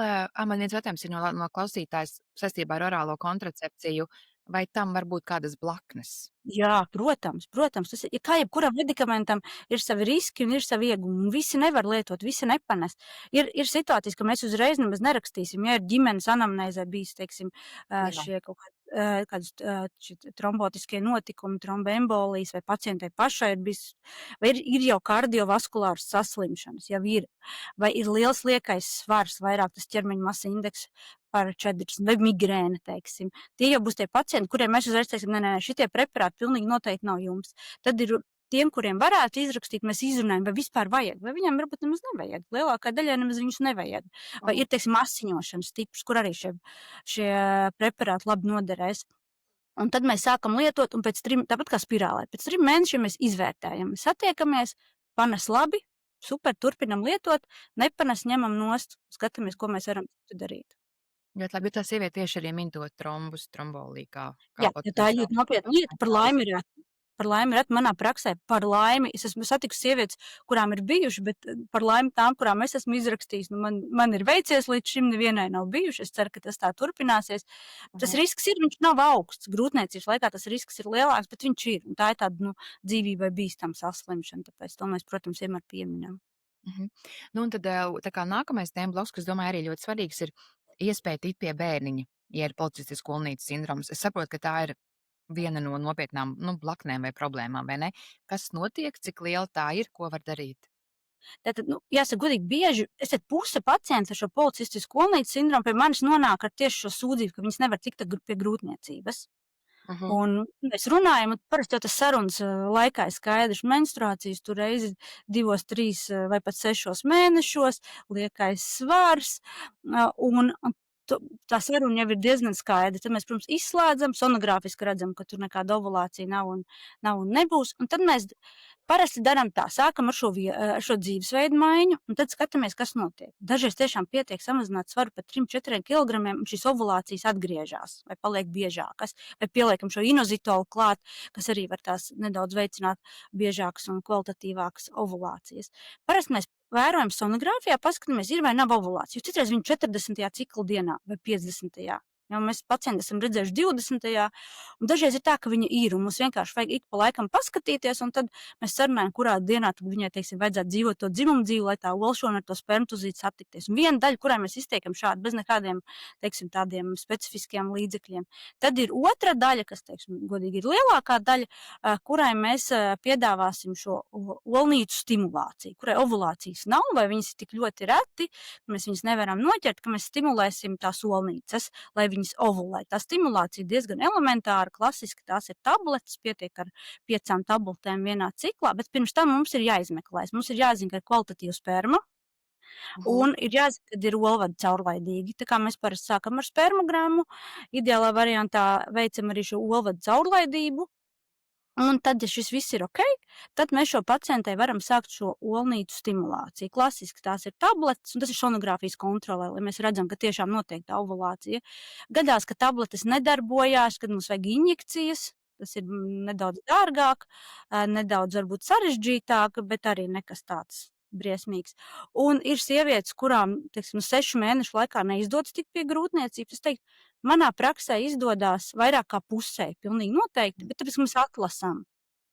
man viens jautājums ir no klausītājs saistībā ar orālo kontracepciju. Vai tam var būt kādas blaknes? Jā, protams. Tas ir, kā jebkuram medikamentam ir savi riski un ir savi iegumi. Visi nevar lietot, visi nepanes. Ir situācijas, ka mēs uzreiz nemaz nerakstīsim, ja ir ģimenes anamnēzē bijis, teiksim, šie kaut kādas trombotiskie notikumi, tromboembolijas, vai pacientai pašai ir bijis, vai ir jau kardiovaskulāras saslimšanas, jau ir, vai ir liels liekais svars, vairāk tas ķermeņa masa indeks par 40, vai migrēna, teiksim. Tie jau būs tie pacienti, kuriem mēs uzreiz teiksim, nē, šitie preparāti pilnīgi noteikti nav jums. Tad ir tiem, kuriem varētu izrakstīt, mēs izrunājam, vai vispār vajag, vai viņam varbūt nemaz nevajag. Lielākā daļai nemaz viņus nevajag. Vai ir, teiksim, asiņošanas tips, kur arī šie preparāti labi noderēs. Un tad mēs sākam lietot, un pēc 3, tāpat kā spirālē, pēc 3 mēnešiem mēs izvērtējam. Mēs satiekamies, panes labi, super, turpinam lietot, nepanes, ņemam nost, skatāmies, ko mēs varam darīt. Ļoti labi, jo tā sieviete tieši arī min to tromboliju kā Jā, tā ir ļoti nopietna lieta, par laimi ir reti. par laimi reti manā praksē, par laimi. Es esmu satikusi sievietes, kurām ir bijuši, bet par laimi tām, kurām es esmu izrakstījis, nu man ir veicies līdz šim, nevienai nav bijuši. Es ceru, ka tas tā turpināsies. Tas risks ir, viņš nav augsts. Grūtniecības laikā tas risks ir lielāks, bet viņš ir. Un tā ir tāda, dzīvībai bīstama saslimšana, tāpēc to mēs, protams, vienmēr pieminam. Nu, un tad tā kā nākamais tēma bloks, kas, domāju, arī ļoti svarīgs, ir iespēja tikt pie bērniņa, ja ir policistisks skolnīcas sindroms. Es saprotu, ka tā ir viena no nopietnām blaknēm vai problēmām, vai ne? Kas notiek, cik liela tā ir, ko var darīt? Tātad, jāsaka godīgi, bieži puse pacientu ar šo policistisku skolnīcas sindromu pie manis nonāk ar tieši šo sūdzību, ka viņas nevar tikt pie grūtniecības. Un mēs runājam, un parasti jau tas sarunas laikā ir skaidrs. Menstruācijas tur reizi 2, 3 vai pat 6 mēnešos, liekais svars, un tā saruna jau ir diezgan skaidra. Tad mēs, protams, izslēdzam, sonogrāfiski redzam, ka tur nekāda ovulācija nav un nebūs. Un tad mēs parasti darām tā, sākam ar šo dzīvesveidu maiņu, un tad skatāmies, kas notiek. Dažreiz tiešām pietiek samazināt svaru par 3-4 kilogramiem, un šīs ovulācijas atgriežas vai paliek biežākas, vai pieliekam šo inozitolu klāt, kas arī var tās nedaudz veicināt biežākas un kvalitatīvākas ovulācijas. Parasti mēs vērojam sonogrāfijā, paskatāmies, ir vai nav ovulācija. Citreiz viņa 40. cikla dienā vai 50. Jau mēs pacienti esam redzējuši 20. un dažreiz ir tā, ka viņa ir, un mums vienkārši vajag ik pa laikam paskatīties, un tad mēs sarunājam, kurā dienā tad viņai, teiksim, vajadzētu dzīvot to dzimumu dzīvi, lai tā olšona ar to spermatozītu satikties. Un viena daļa, kurai mēs izteikam šādi, bez nekādiem, teiksim, tādiem specifiskiem līdzekļiem. Tad ir otra daļa, kas, teiksim, godīgi ir lielākā daļa, kurai mēs piedāvāsim šo olnīcu stimulāciju, kurai ovulācijas nav, vai viņas ir tik ļoti reti, ka mēs viņas nevaram noķert, ka mēs stimulēsim tās olnīcas, lai viņas ovulē. Tā stimulācija ir diezgan elementāra, klasiski tās ir tabletes, pietiek ar 5 tabletēm vienā ciklā, bet pirms tam mums ir jāizmeklēs. Mums ir jāzina, ka ir kvalitatīva sperma, un ir jāzina, kad ir olvadi caurlaidīgi. Tā kā mēs parasti sākam ar spermogrammu, ideālā variantā veicam arī šo olvadu caurlaidību. Un tad, ja šis viss ir ok, tad mēs šo pacientai varam sākt šo olnītu stimulāciju. Klasiski tās ir tabletes, un tas ir sonogrāfijas kontrolē, lai mēs redzam, ka tiešām notiek tā ovulācija. Gadās, ka tabletes nedarbojās, kad mums vajag injekcijas. Tas ir nedaudz dārgāk, nedaudz varbūt sarežģītāk, bet arī nekas tāds briesmīgs. Un ir sievietes, kurām, teiksim, 6 mēnešu laikā neizdodas tikt pie grūtniecības. Es teiktu, manā praksē izdodas vairāk kā pusē, pilnīgi noteikti, bet tāpēc mēs atlasām.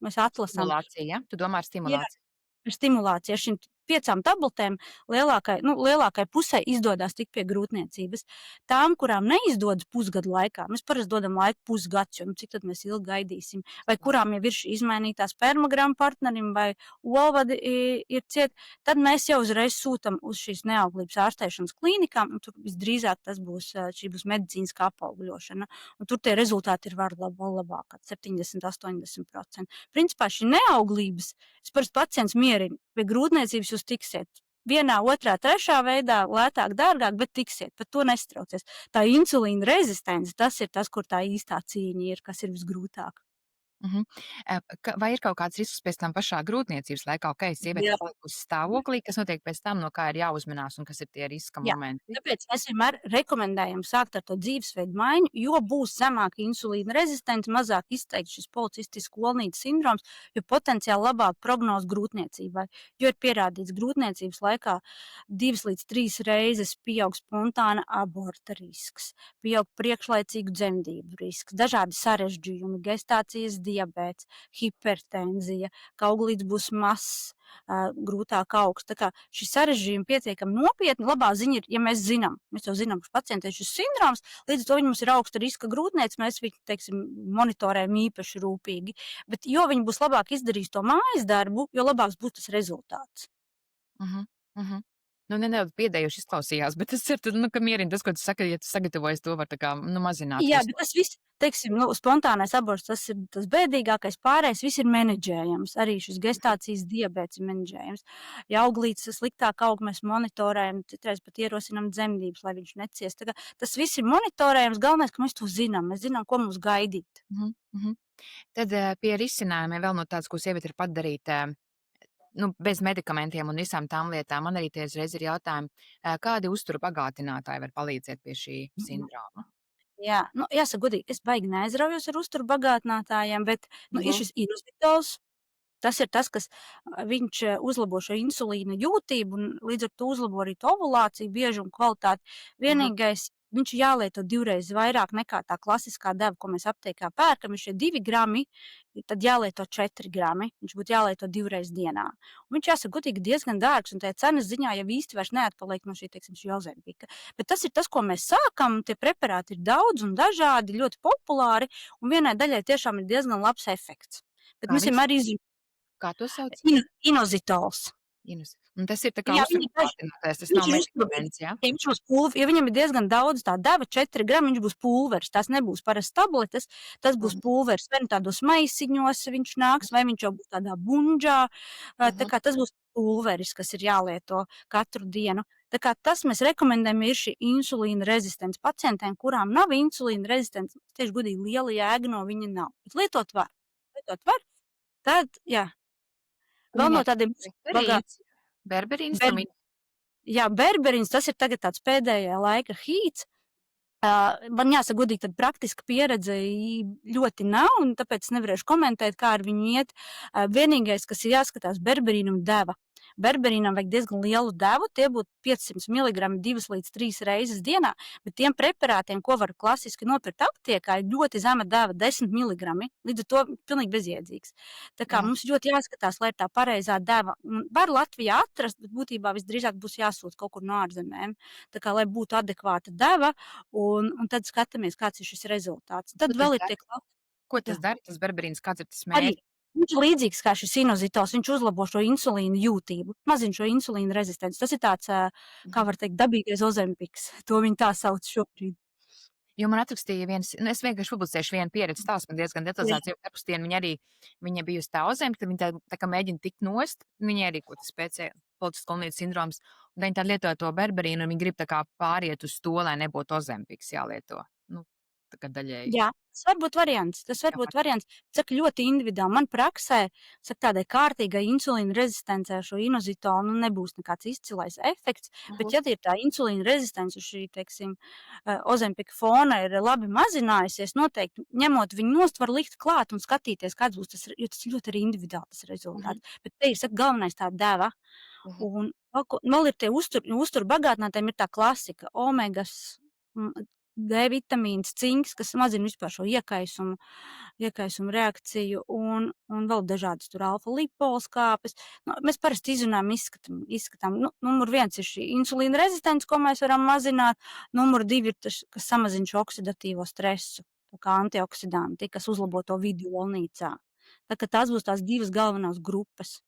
Stimulācija, ja? Tu domā ar stimulāciju? Ar stimulāciju, ar šīm 5 tabletēm lielākai pusē izdodas tikt pie grūtniecības. Tām, kurām neizdodas pusgadu laikā, mēs parasti dodam laiku pusgads, jo cik tad mēs ilgi gaidīsim, vai kurām jau ir šī izmainītā spermogramma partnerim, vai olvadi ir ciet, tad mēs jau uzreiz sūtam uz šīs neauglības ārstēšanas klīnikām, un tur visdrīzāk šī būs medicīniskā apaugļošana, un tur tie rezultāti ir vēl labāk, 70-80%. Principā šī neauglības, es parasti pacients mierinu, pie grūtniecības jūs tiksiet. Vienā, otrā, trešā veidā, lētāk, dārgāk, bet tiksiet, par to nestraucies. Tā insulīna rezistence, tas ir tas, kur tā īstā cīņa ir, kas ir visgrūtāk. Vai ir kaut kāds risks pēc tam pašā grūtniecības laikā, ka sieviete ir palikusi stāvoklī, kas notiek pēc tam, no kā ir jāuzmanās un kas ir tie riska momenti? Tāpēc mēs vienmēr rekomendējam sākt ar to dzīvesveidu maiņu, jo būs zemāka insulīna rezistence, mazāk izteikts šis policistisks skolnītes sindroms, jo potenciāli labāk prognoz grūtniecībai. Jo ir pierādīts grūtniecības laikā 2 līdz 3 reizes pieaug spontāna aborta risks, pieaug priekšlaicīgu dzemdību risks, dažādi sarežģījumi, gestācijas diabēts, hipertenzija, ka auglīts būs mazs, grūtāk augs. Tā kā šis sarežģījumi pietiekami nopietni, labā ziņa ir, ja mēs jau zinām, ka pacientiem šis sindroms, līdz ar to viņam ir augsta riska grūtniecība, mēs viņu, teiksim, monitorējam īpaši rūpīgi. Bet jo viņi būs labāk izdarījis to mājas darbu, jo labāks būs tas rezultāts. Nedaudz biedējuši izklausījās, bet tas ir, ka mierina tas, ko tu saki, ja tu sagatavojies to var tā kā, mazināt. Jā, bet tas viss, teiksim, spontānais aborts, tas ir tas bēdīgākais, pārējais viss ir menedžējams. Arī šis gestācijas diabēts ir menedžējams. Ja auglītis sliktāk aug, mēs monitorējam, citreiz pat ierosinām dzemdības, lai viņš neciest. Tā kā tas viss ir monitorējams, galvenais, ka mēs to zinām. Mēs zinām, ko mums gaidīt. Tad pie risinājumiem vēl no tāds, ko sieviete ir pat darīt, bez medikamentiem un visām tām lietām, man arī tie uzreiz ir jautājumi, kādi uzturu bagātinātāji var palīdzēt pie šī sindroma? Jā, jāsaka godīgi, es baigi neaizraujos ar uzturu bagātinātājiem, bet, ir šis inositols. Tas ir tas, kas viņš uzlabo šo insulīna jūtību un līdz ar to uzlabo arī to ovulāciju, biežumu, kvalitāti. Vienīgais, viņš jālieto 2 reizes vairāk nekā tā klasiskā deva, ko mēs aptiekā pērkam, ir šie 2 grami, tad jālieto 4 grami. Viņš būtu jālieto 2 reizes dienā. Un viņš jāsaka godīgi diezgan dārgs, un tajā cenas ziņā jau īsti vairs neatpaliek no šī, teiksim, šī Ozempika. Bet tas ir tas, ko mēs sākam, tie preparāti ir daudz un dažādi, ļoti populāri, un vienai daļai tiešām ir diezgan labs efekts. Bet Kā mēs vienmēr Kā to sauc? Inozitols. Un tas ir tā kā Jā, viņi uzturpātinātājs, tas viņš nav ir medikaments, jā? Ja viņš būs pulveris, ja viņam ir diezgan daudz tā deva, 4 grami, viņš būs pulveris. Tas nebūs parasti tabletes, tas būs pulveris. Vai nu tādos maisiņos viņš nāks, vai viņš jau būs tādā bunģā. Tā kā tas būs pulveris, kas ir jālieto katru dienu. Tā kā tas mēs rekomendējam ir šī insulīna rezistents pacientiem, kurām nav insulīna rezistents. Tieši godīgi liela jēga no viņa nav. Bet lietot var. Tad, jā. Vēl no tādiem Berberīns. Jā, berberīns, tas ir tagad tāds pēdējā laika hīts. Man jāsaka godīgi, tad praktiska pieredze ļoti nav, un tāpēc nevarēšu komentēt, kā ar viņu iet. Vienīgais, kas ir jāskatās, berberīnam deva. Berberīnam vajag diezgan lielu devu, tie būtu 500 mg 2 līdz 3 reizes dienā, bet tiem preparātiem, ko var klasiski nopirkt aptiekā, ir ļoti zema deva, 10 mg. Līdz ar to pilnīgi bezjēdzīgs. Tā kā mums ļoti jāskatās, lai ir tā pareizā deva. Var Latvijā atrast, bet būtībā visdrīzāk būs jāsūta kaut kur no ārzemēm. Tā kā, lai būtu adekvāta deva, un tad skatāmies, kāds ir šis rezultāts. Tad vēl ir tie Ko tas dara, tas berberīns, kāds ir tas mērķis? Viņš ir līdzīgs kā šis inozitols, viņš uzlabo šo insulīnu jūtību, mazina šo insulīnu rezistenci. Tas ir tāds, kā var teikt, dabīgais Ozempiks. To viņi tā sauc šobrīd. Jo man atrakstīja es vienkārši publicēšu vienu pieredzi stāstu, man diezgan detalizēts, jo apusdienu viņa bija uz tā Ozempika, tad viņa tā kā mēģina tikt nost, viņa arī, ko tas PC, politiskas kolonijas sindroms, un viņi tā lietoja to berberīnu, un viņi grib tā kā pāriet uz to, lai nebūtu Ozempiks jālieto. Tā kā daļēji. Jā, tas var būt variants. Saka, ļoti individuāli. Man praksē, tādai kārtīgai insulīna rezistencē ar šo inozitolu nebūs nekāds izcilais efekts, bet ja ir tā insulīna rezistence uz šī, teiksim, Ozempika fona ir labi mazinājusies, noteikti ņemot viņu nost var likt klāt un skatīties, kāds būs tas, jo tas ļoti arī individuāli tas rezultāts. Bet te ir, galvenais tā deva. Un vēl ir tie uzturu bagātinātājiem ir tā klasika, omegas, D vitamīns, cinks, kas mazina vispār šo iekaisumu reakciju, un vēl dažādas tur alfa liposkāpes. Mēs parasti izrunājam, izskatām. Numur 1 ir šī insulīna rezistence, ko mēs varam mazināt. Numur 2 ir tas, kas samazina šo oksidatīvo stresu, tā kā antioksidanti, kas uzlabo to vidi olnīcā. Tā kā tās būs tās 2 galvenās grupas.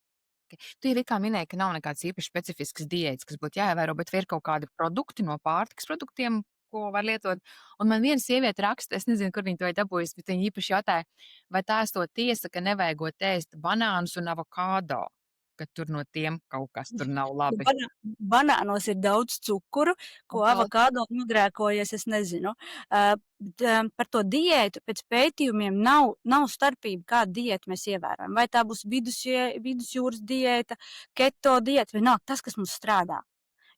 Tu jau kā minēji, ka nav nekāds īpaši specifisks diēts, kas būtu jāievēro, bet vai ir kaut kādi produkti no pārtikas produktiem, ko var lietot. Un man viena sieviete raksta, es nezinu, kur viņa to ir dabūjusi, bet viņa īpaši jautāja, vai tā ir to tiesa, ka nevajagot ēst banānus un avokādo, ka tur no tiem kaut kas tur nav labi. Banānos ir daudz cukuru, ko avokādo nogrēkojies, es nezinu. Par to diētu pēc pētījumiem nav starpība, kādu diētu mēs ievērojam. Vai tā būs vidusjūras diēta, keto diēta, vai nav tas, kas mums strādā.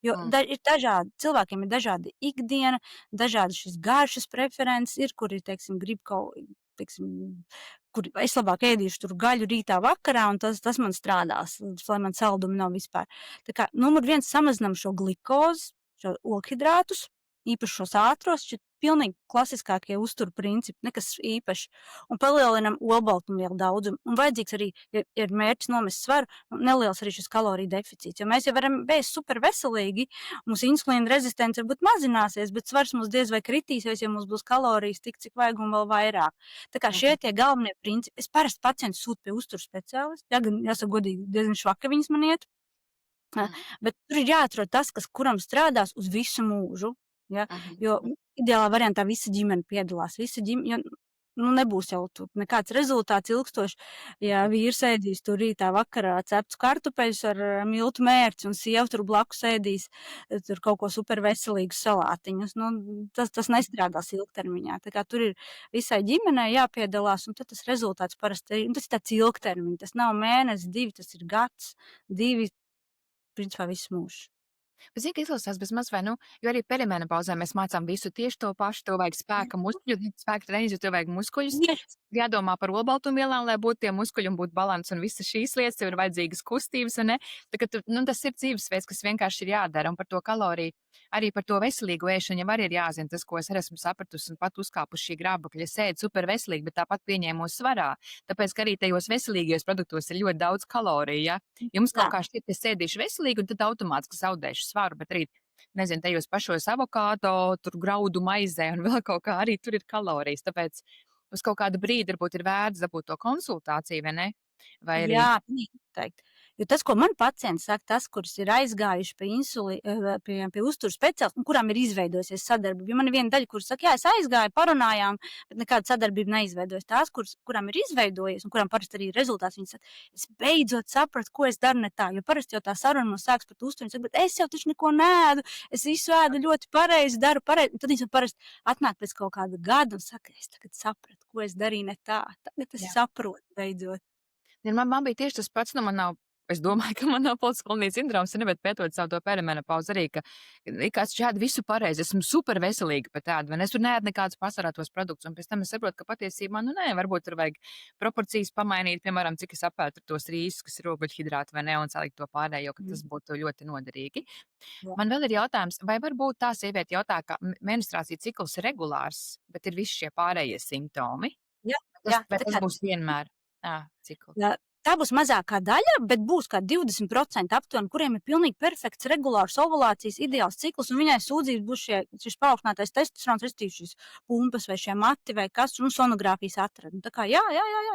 Jo ir dažādi, cilvēkiem ir dažādi ikdiena, dažādi šis garšas preferences, ir, kuri, teiksim, grib kaut, teiksim, kur es labāk ēdīšu tur gaļu rītā vakarā, un tas man strādās, lai man saldumi nav vispār. Tā kā numur 1 samazinam šo glikozi, šo olhidrātus, īpaši šos ātros, šķiet pilnīgi klasiskākie uzturu principi, nekas īpaši, un palielinam olbaltumvielu daudzumu. Un vajadzīgs arī, ja ir mērķis nomest svaru, neliels arī šis kaloriju deficīts, jo mēs jau varam būt super veselīgi, mums insulīna rezistence varbūt mazināsies, bet svars mums diez vai kritīsies, ja mums būs kalorijas tik, cik vajag un vēl vairāk. Tā kā šie tie galvenie principi, es parasti pacientus sūtu pie uzturu speciālista, jāsaka godīgi, diezgan švaka viņas man iet, bet tur ir jāatrod tas, kuram strādās uz visu mūžu. Ja? Jo ideālā variantā visa ģimene piedalās. Nebūs jau nekāds rezultāts ilgstoši, ja vīrs ēdīs tur rītā vakarā ceptus kartupeļus ar miltu mērci un sieva tur blakus ēdīs tur kaut ko super veselīgus salātiņus. Tas nestrādās ilgtermiņā. Tā kā tur ir visai ģimenei jāpiedalās, un tad tas rezultāts parasti ir, tas ir tāds ilgtermiņš. Tas nav mēnesis, 2, tas ir gads, 2, principā visu mūžu. Bet zini, ka izklausās bezmaz vai, jo arī perimenopauzē mēs mācām visu tieši to pašu. Tev vajag spēka muskuļu, spēka treniņus, jo tev vajag muskuļus. Tieši Jādomā par olbaltumvielām, lai būtu tie muskuļi un būtu balans un visas šīs lietas, tev ir vajadzīgas kustības, un ne? Tā kā tas ir dzīvesveids, kas vienkārši ir jādara, un par to kaloriju, arī par to veselīgu ēšanu jau arī ir jāzina tas, ko es arī esmu sapratusi un pat uzkāpuši šī grābakļa. Es ēdu super veselīgi, bet tāpat pieņēmos svarā, tāpēc, ka arī tajos veselīgajos produktos ir ļoti daudz kaloriju, ja? Jums kaut tā. kā šķiet, ka es ēdīšu veselīgi, un tad automātiski zaudēšu svaru, bet arī, nezinu, tajos pašos avokādo, tur graudu maizē un vēl kaut kā arī tur ir kalorijas, tāpēc uz kaut kādu brīdi varbūt ir vērts dabūt to konsultāciju, vai ne? Vai arī, Jā, pilnīgi noteikti. Jo tas, ko man pacienti saka, tas, kurus ir aizgājuši pie uzturu speciālista, kurām ir izveidojusies sadarbība. Jo man ir viena daļa, kur saka, jā, es aizgāju, parunājām, bet nekāda sadarbība neizveidojas. Tās, kurām ir izveidojies un kurām parasti arī ir rezultāts, viņas saka, es beidzot sapratu, ko es daru ne tā. Jo parasti jau tā saruna mums sāks par uzturu, viņi saka, bet es jau taču neko neēdu, es visu ēdu ļoti pareizi, daru pareizi. Tad viņas parasti atnāk pēc kaut kāda gada un saka, es tagad sapratu, ko es darīju ne tā. Tagad es saprotu beidzot. man bija tieši tas pats, es domāju, ka man nav policijas sindroms, bet pētot savu to perimenopauzi arī, ka kāds šādi visu pareizi, esmu super veselīga pat tāda, vai ne? Es tur neēdu nekādus pasarātos produktus, un pēc tam es saprotu, ka patiesībā, nē, varbūt tur vajag proporcijas pamainīt, piemēram, cik es apēdu tos rīsus, kas ir ogļhidrāti vai ne, un salikt to pārējo, ka tas būtu ļoti noderīgi. Jā. Man vēl ir jautājums, vai varbūt tā sieviete jautā, ka menstruācija cikls ir regulārs, bet ir visi šie pārējie simptomi? Jā, Vai tas būs vienmēr? Cikls. Tā būs mazākā daļa, bet būs kā 20% aptuveni, kuriem ir pilnīgi perfekts, regulārs ovulācijas ideāls cikls, un viņai sūdzības būs šis paaugstinātais testosterons, respektīvi šīs pumpas vai šie mati vai kas, un sonogrāfijas atrada. Tā kā jā,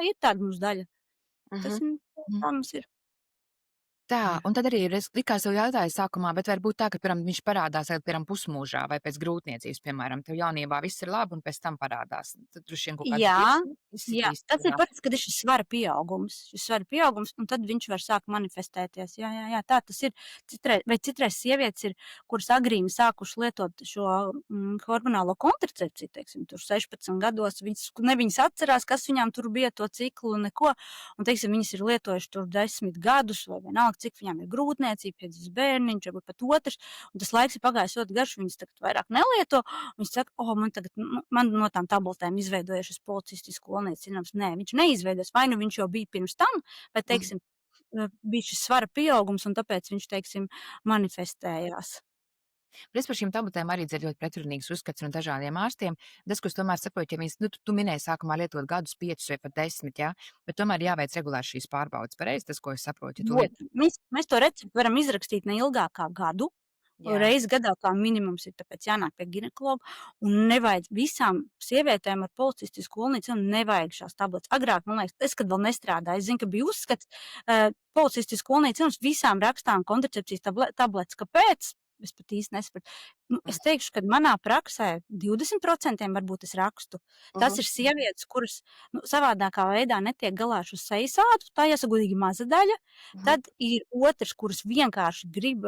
ir tāda mums daļa. Tas tā mums ir. Tā, un tad arī es likās jau jautāju sākumā, bet varbūt tā, ka, piemēram, viņš parādās, piemēram, pusmūžā vai pēc grūtniecības, piemēram, tev jaunībā viss ir labi un pēc tam parādās. Tad droši vien kaut kāds Jā, tas ir pats, kad ir šis svara pieaugums, un tad viņš var sākt manifestēties. Jā, tā tas ir. Citreiz sievietes ir, kuras agrīni sākuši lietot šo hormonālo kontracepciju, teiksim, tur 16 gados, viņas atcerās, kas viņām tur bija to ciklu un neko, un, teiksim, viņas ir lietojuši tur 10 gadus vai vienalga, cik viņām ir grūtniecība, pēc bērniņš, varbūt pat otrs, un tas laiks ir pagājis ļoti garš, viņas tagad vairāk nelieto, viņas saka, man no tām tabletēm izveidojušas policistisku olnītes sindroms. Nē, viņš neizveidojas, vai nu viņš jau bija pirms tam, vai, teiksim, bija šis svara pieaugums, un tāpēc viņš, teiksim, manifestējās. Bet es par šīm tabletēm arī dzirdu ļoti pretrunīgus uzskats no dažādiem ārstiem. Tas, ko es tomēr saprotu, ja viņas, tu minēji sākumā lietot gadus 5 vai pat 10, jā, bet tomēr jāveic regulāri šīs pārbaudas. Pareizi tas, ko es saprotu. Ja Mēs to recepti varam izrakstīt ne ilgāk kā gadu. Reizi gadā kā minimums ir, tāpēc jānāk pie ginekologa, un nevajag visām sievietēm ar policistisku olnīti, nevajag šās tabletes. Agrāk, man liekas, es, kad vēl nestrādāju, es zinu, ka bija uzskats, policistisku olnīti visām rakstām kontracepcijas tabletes. Kāpēc? Es pat īsti nesapratu. Es teikšu, ka manā praksē 20% varbūt es rakstu. Tas ir sievietes, kuras savādākā veidā netiek galā ar šo sejas ādu, tā jāsagodīgi maza daļa. Tad ir otrs, kuras vienkārši grib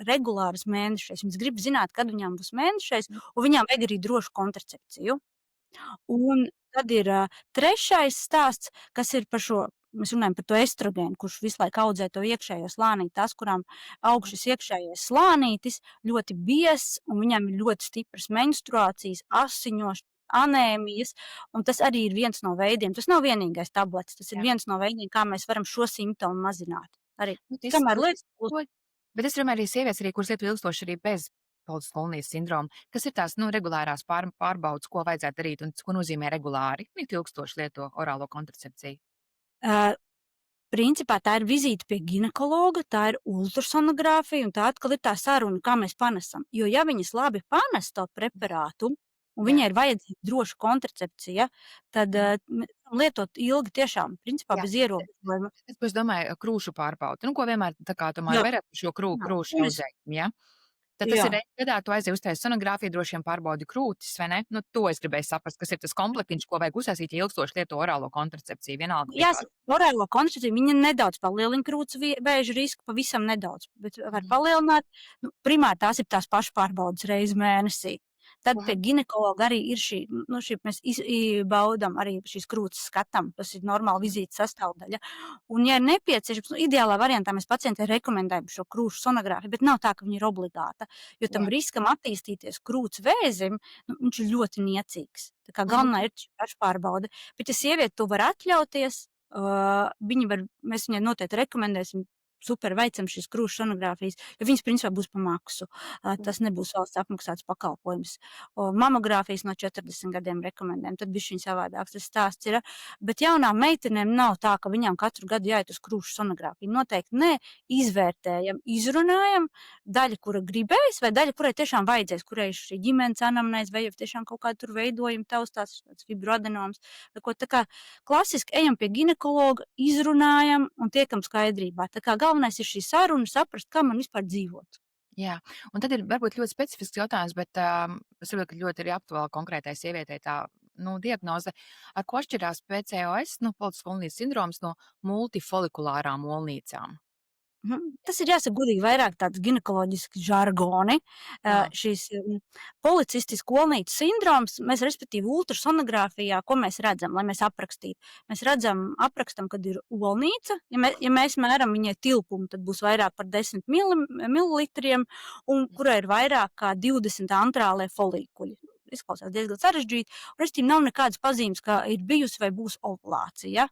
regulāras mēnešreiz. Viņas grib zināt, kad viņām būs mēnešreiz, un viņām vajag arī drošu kontracepciju. Un tad ir trešais stāsts, kas ir par šo. Mēs runājam par to estrogēnu, kurš visu laiku audzē to iekšējo slānīti. Tās, kurām aug šis iekšējais slānītis, ļoti biezs, un viņām ir ļoti stipras menstruācijas, asiņošanas, anēmijas, un tas arī ir viens no veidiem. Tas nav vienīgais tabletes, tas ir viens no veidiem, kā mēs varam šo simptomu mazināt. Arī kamēr lietas. Bet es domāju, arī sievietes, kuras lieto ilgstoši arī bez policistisku sindromu, kas ir tās regulārās pārbaudas, ko vajadzētu darīt un ko nozīmē regulāri, ilgstoši lieto orālo kontracepciju. Principā tā ir vizīte pie ginekologa, tā ir ultrasonogrāfija, un tā atkal ir tā saruna, kā mēs panesam. Jo ja viņas labi panes to preparātu, un viņai ir vajadzīga droša kontracepcija, tad lietot ilgi tiešām, principā bez ierobežojuma. Es domāju, krūšu pārbaudu, ko vienmēr tā kā tomēr varētu šo krūšu audzējumu, ja? Tad tas ir reizes gadā, tu aizies uztaisīt sonogrāfiju, droši vien pārbaudi krūtis, vai ne? To es gribēju saprast, kas ir tas komplektiņš, ko vajag uztaisīt, ja ilgstoši lieto orālo kontracepciju. Vienalga. Jāsaka, orālo kontracepciju, viņa nedaudz palielina krūts vēža risku, pavisam nedaudz, bet var palielināt. Primāri tās ir tās pašas pārbaudas reizi mēnesī. Tad pie ginekologa arī ir šī mēs baudam arī šīs krūces skatam. Tas ir normāla vizītes sastāvdaļa. Un, ja ir nepieciešams, ideālā variantā mēs pacientiem rekomendējam šo krūšu sonogrāfiju, bet nav tā, ka viņa ir obligāta, jo tam riskam attīstīties krūts vēzim, viņš ir ļoti niecīgs. Tā kā galvenā ir šī pašpārbaude. Bet, ja sieviete to var atļauties, mēs viņai noteikti rekomendēsim super veicam šīs krūšu sonogrāfijas, jo viņas principā būs pa maksu. Tas nebūs valsts apmaksāts pakalpojums. Mamogrāfijas no 40 gadiem rekomendējam, tad bišķiņ savādāks tas stāsts ir. Bet jaunām meitenēm nav tā, ka viņām katru gadu jāiet uz krūšu sonogrāfiju. Noteikti nē, izvērtējam, izrunājam, daļa, kura gribēs, vai daļa, kurai tiešām vajadzēs, kurai ir šī ģimenes anamnēs, vai jau tiešām kaut kādu tur veidojumu taustās, fibroadenoms. Tā kā klasiski ejam pie ginekologa, izrunājam un tiekam skaidrībā. Tā kā galvenais ir šī saruna, saprast, kā man vispār dzīvot. Jā, un tad ir varbūt ļoti specifisks jautājums, bet es saprotu, ka ļoti ir aktuāli konkrētai sievietei tā diagnoze. Ar ko atšķirās PCOS, policiskas olnīcas sindroms, no multifolikulārām olnīcām? Tas ir jāsaka godīgi vairāk tāds ginekoloģiski žargoni. Šīs policistisku olnīcu sindroms, mēs respektīvi ultrasonogrāfijā, ko mēs redzam, lai mēs aprakstītu. Mēs aprakstam, kad ir olnīca, ja mēs mēram viņai tilpumu, tad būs vairāk par 10 mililitriem, un kurai ir vairāk kā 20 antrālē folīkuļi. Izklausās diezgan sarežģīti, un respektīvi nav nekādas pazīmes, ka ir bijusi vai būs ovulācija.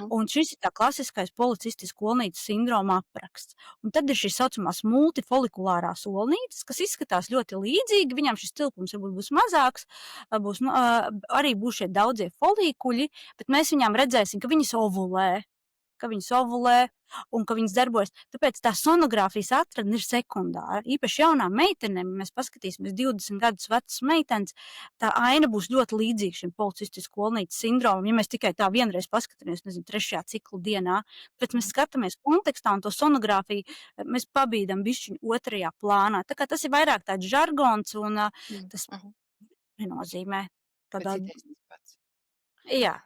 Un šis ir tā klasiskais policistisku olnīcu sindroma apraksts. Un tad ir šīs saucamās multifolikulārās olnīcas, kas izskatās ļoti līdzīgi. Viņām šis tilpums varbūt būs mazāks, arī būs šie daudzie folīkuļi, bet mēs viņām redzēsim, ka viņas ovulē. Un ka viņas darbojas. Tāpēc tā sonogrāfijas atradne ir sekundāra. Īpaši jaunām meitenēm, ja mēs paskatīsimies 20 gadus vecas meitenes, tā aina būs ļoti līdzīga šim policistisku olnīcu sindromam, ja mēs tikai tā vienreiz paskatāmies, 3. ciklu dienā. Tāpēc mēs skatāmies kontekstā un to sonogrāfiju mēs pabīdam bišķiņu 2. plānā. Tā kā tas ir vairāk tāds žargons un tas nenozīmē. Jā.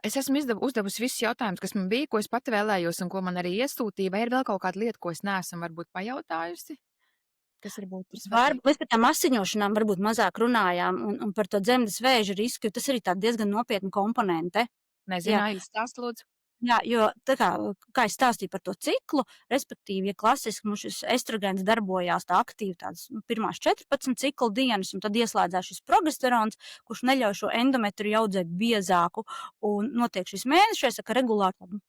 Es esmu uzdevusi visus jautājumus, kas man bija, ko es pati vēlējos un ko man arī iesūtīja. Vai ir vēl kaut kāda lieta, ko es neesmu varbūt pajautājusi? Kas varbūt ir svarīgi? Mēs par tām asiņošanām varbūt mazāk runājām un par to dzemdes vēža risku, jo tas arī tā diezgan nopietna komponente. Nezinu, stāst lūdzu. Jā, jo tā kā es stāstīju par to ciklu, respektīvi, ja klasiski mums šis estrogēns darbojās tā aktīvi tādas pirmās 14 ciklu dienas, un tad ieslēdzās šis progesterons, kurš neļauj šo endometriju audzēt biezāku, un notiek šis mēnešais, ka regulāri,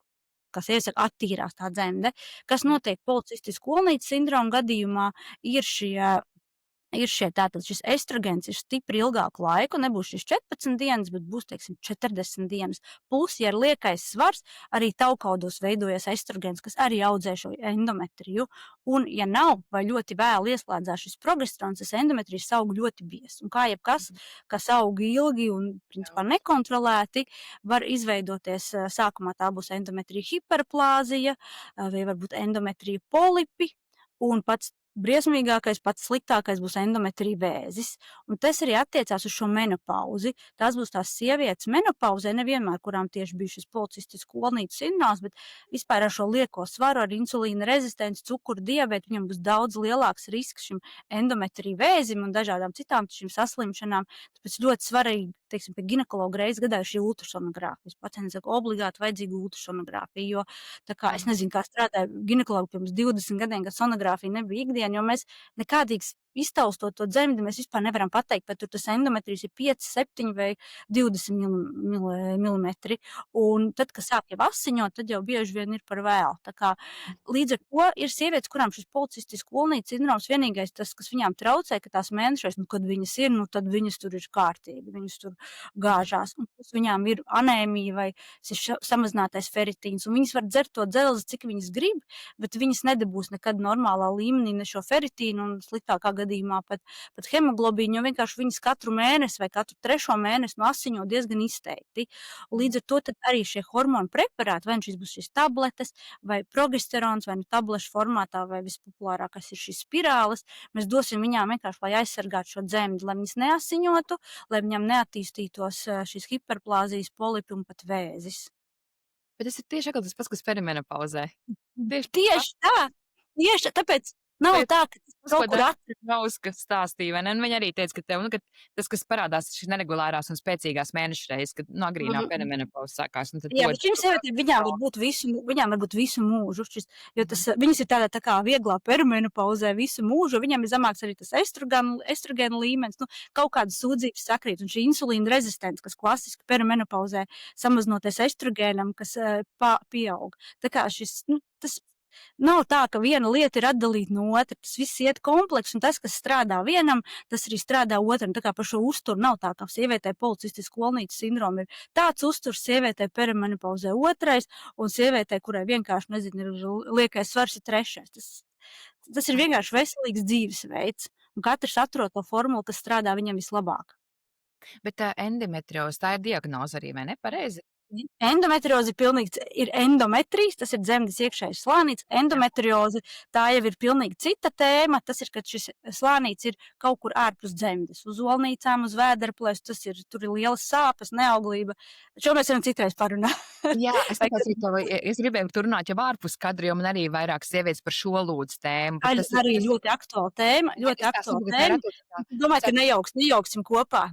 kas iesaka, attīrās tā dzemde. Kas notiek policistisku olnīcu sindromu gadījumā, ir tātad šis estrogēns ir stipri ilgāku laiku, nebūs šis 14 dienas, bet būs, 40 dienas. Plus, ja ir liekais svars, arī taukaudos veidojas estrogēns, kas arī audzē šo endometriju. Un, ja nav vai ļoti vēlu ieslēdzās šis progesterons, tas endometrijs aug ļoti biezs. Un kā jebkas, kas aug ilgi un, principā, nekontrolēti, var izveidoties, sākumā tā būs endometrija hiperplāzija, vai varbūt endometrija polipi, un pats briesmīgākais, pats sliktākais būs endometrija vēzis. Un tas arī attiecās uz šo menopauzi. Tās būs tās sievietes menopauzē, nevienmēr, kurām tieši bija šis policistisku olnīcu sindroms, bet vispār ar šo lieko svaru, ar insulīna rezistenci, cukuru diabetu, viņam būs daudz lielāks risks šim endometrija vēzim un dažādām citām šīm saslimšanām. Tāpēc ļoti svarīgi, pie ginekologa reizes gadā ir šī ultrasonogrāfija. Pacients saka, obligāti vajadzīga ultrasonogrāfija, jo tā kā es nezinu, kā strādāja ginekologi pirms 20 gadiem, kad sonogrāfija nebija ikdiena, jo mēs nekādīgs iztaustot to dzemdi, mēs vispār nevaram pateikt, vai tur tas endometrijs ir 5, 7 vai 20 milimetri. Un tad, kad sāk jau asiņot, tad jau bieži vien ir par vēlu. Tā kā līdz ar to ir sievietes, kurām šis policistisku olnīcu sindroms vienīgais tas, kas viņām traucē, ka tās mēnešais, kad viņas ir, tad viņas tur ir kārtīgi, viņas tur gāžās. Un viņām ir anēmija vai samazinātais feritīns, un viņas var dzert to dzelzi, cik viņas grib, bet viņas nedabūs nekad normālā līmenī ne šo feritīnu un sliktākā gadījumā pat hemoglobīnu, jo vienkārši viņas katru mēnesi vai katru 3. mēnesi no asiņo diezgan izteikti. Līdz ar to tad arī šie hormonu preparāti, vai šis būs šīs tabletes, vai progesterons, vai tablešu formātā, vai vispopulārākais ir šīs spirāles, mēs dosim viņām vienkārši, lai aizsargātu šo dzemdi, lai viņas neasiņotu, lai viņām neattīstītos šīs hiperplāzijas, polipi un pat vēzis. Bet tas ir tieši tas pats, kas perimenopauzē. Tieši tā! Tieši tāpēc Nav Bet tā, ka tas, ko kaut kur atrast. Nauska stāstīja, vai ne? Un viņa arī teica, ka tev, ka tas, kas parādās, šis neregulārās un spēcīgās mēnešu reizes, kad agrīnā perimenopauze sākās, un tad Jā, dod bet šīm to sievietēm viņām var būt visu mūžu. Viņas ir tādā tā kā vieglā perimenopauzē visu mūžu, viņām ir zemāks arī tas estrogēnu līmenis, kaut kādas sūdzības sakrīt. Un šī insulīna rezistence, kas klasiski perimenopauzē samazinoties estrogēnam, kas pieaug. Tā kā tas nav tā, ka viena lieta ir atdalīta no otras. Tas viss iet kompleks, un tas, kas strādā vienam, tas arī strādā otram. Tā kā par šo uzturu nav tā, ka sievietē policistisku kolnītes sindromu ir tāds uzturs, sievietē perimenopauzē otrais, un sievietē, kurai vienkārši, ir liekais svars, ir trešais. Tas ir vienkārši veselīgs dzīvesveids, un katrs atrod to formulu, kas strādā viņam vislabāk. Bet endometrioze, tā ir diagnoze arī, vai ne? Pareizi? Endometrioze ir endometrijs, tas ir dzemdes iekšējais slānīts. Endometrioze tā jau ir pilnīgi cita tēma. Tas ir, kad šis slānīts ir kaut kur ārpus dzemdes, uz olnīcām, uz vēderplēs. Tur ir lielas sāpes, neauglība. Šo mēs varam citreiz parunāt. Jā, es gribēju tur runāt jau ārpus kadra, jo man arī vairāk sievietes par šo lūdzu tēmu. Tas arī ļoti aktuāla tēma. Domāju, ka nejauksim kopā.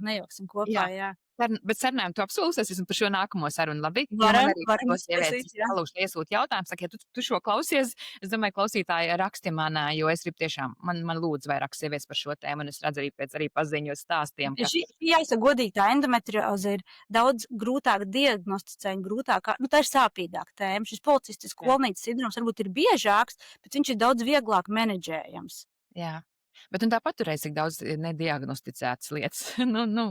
Jā. Bet sarunājam, tu apsolusies, esmu par šo nākamo sarunu, labi? Varam iesūt jautājumu, saka, ja tu šo klausies, es domāju, klausītāji raksti man, jo es gribu tiešām, man lūdzu vairāk sievietes par šo tēmu, un es redzu arī paziņu stāstiem. Jāsaka godīgi, tā endometrioze ir daudz grūtāk diagnosticējama, tā ir sāpīgāka tēma. Šis policistisks kolnītes sindroms varbūt ir biežāks, bet viņš ir daudz vieglāk menedžējams. Jā. Bet tāpat tur ir daudz nediagnosticētas lietas,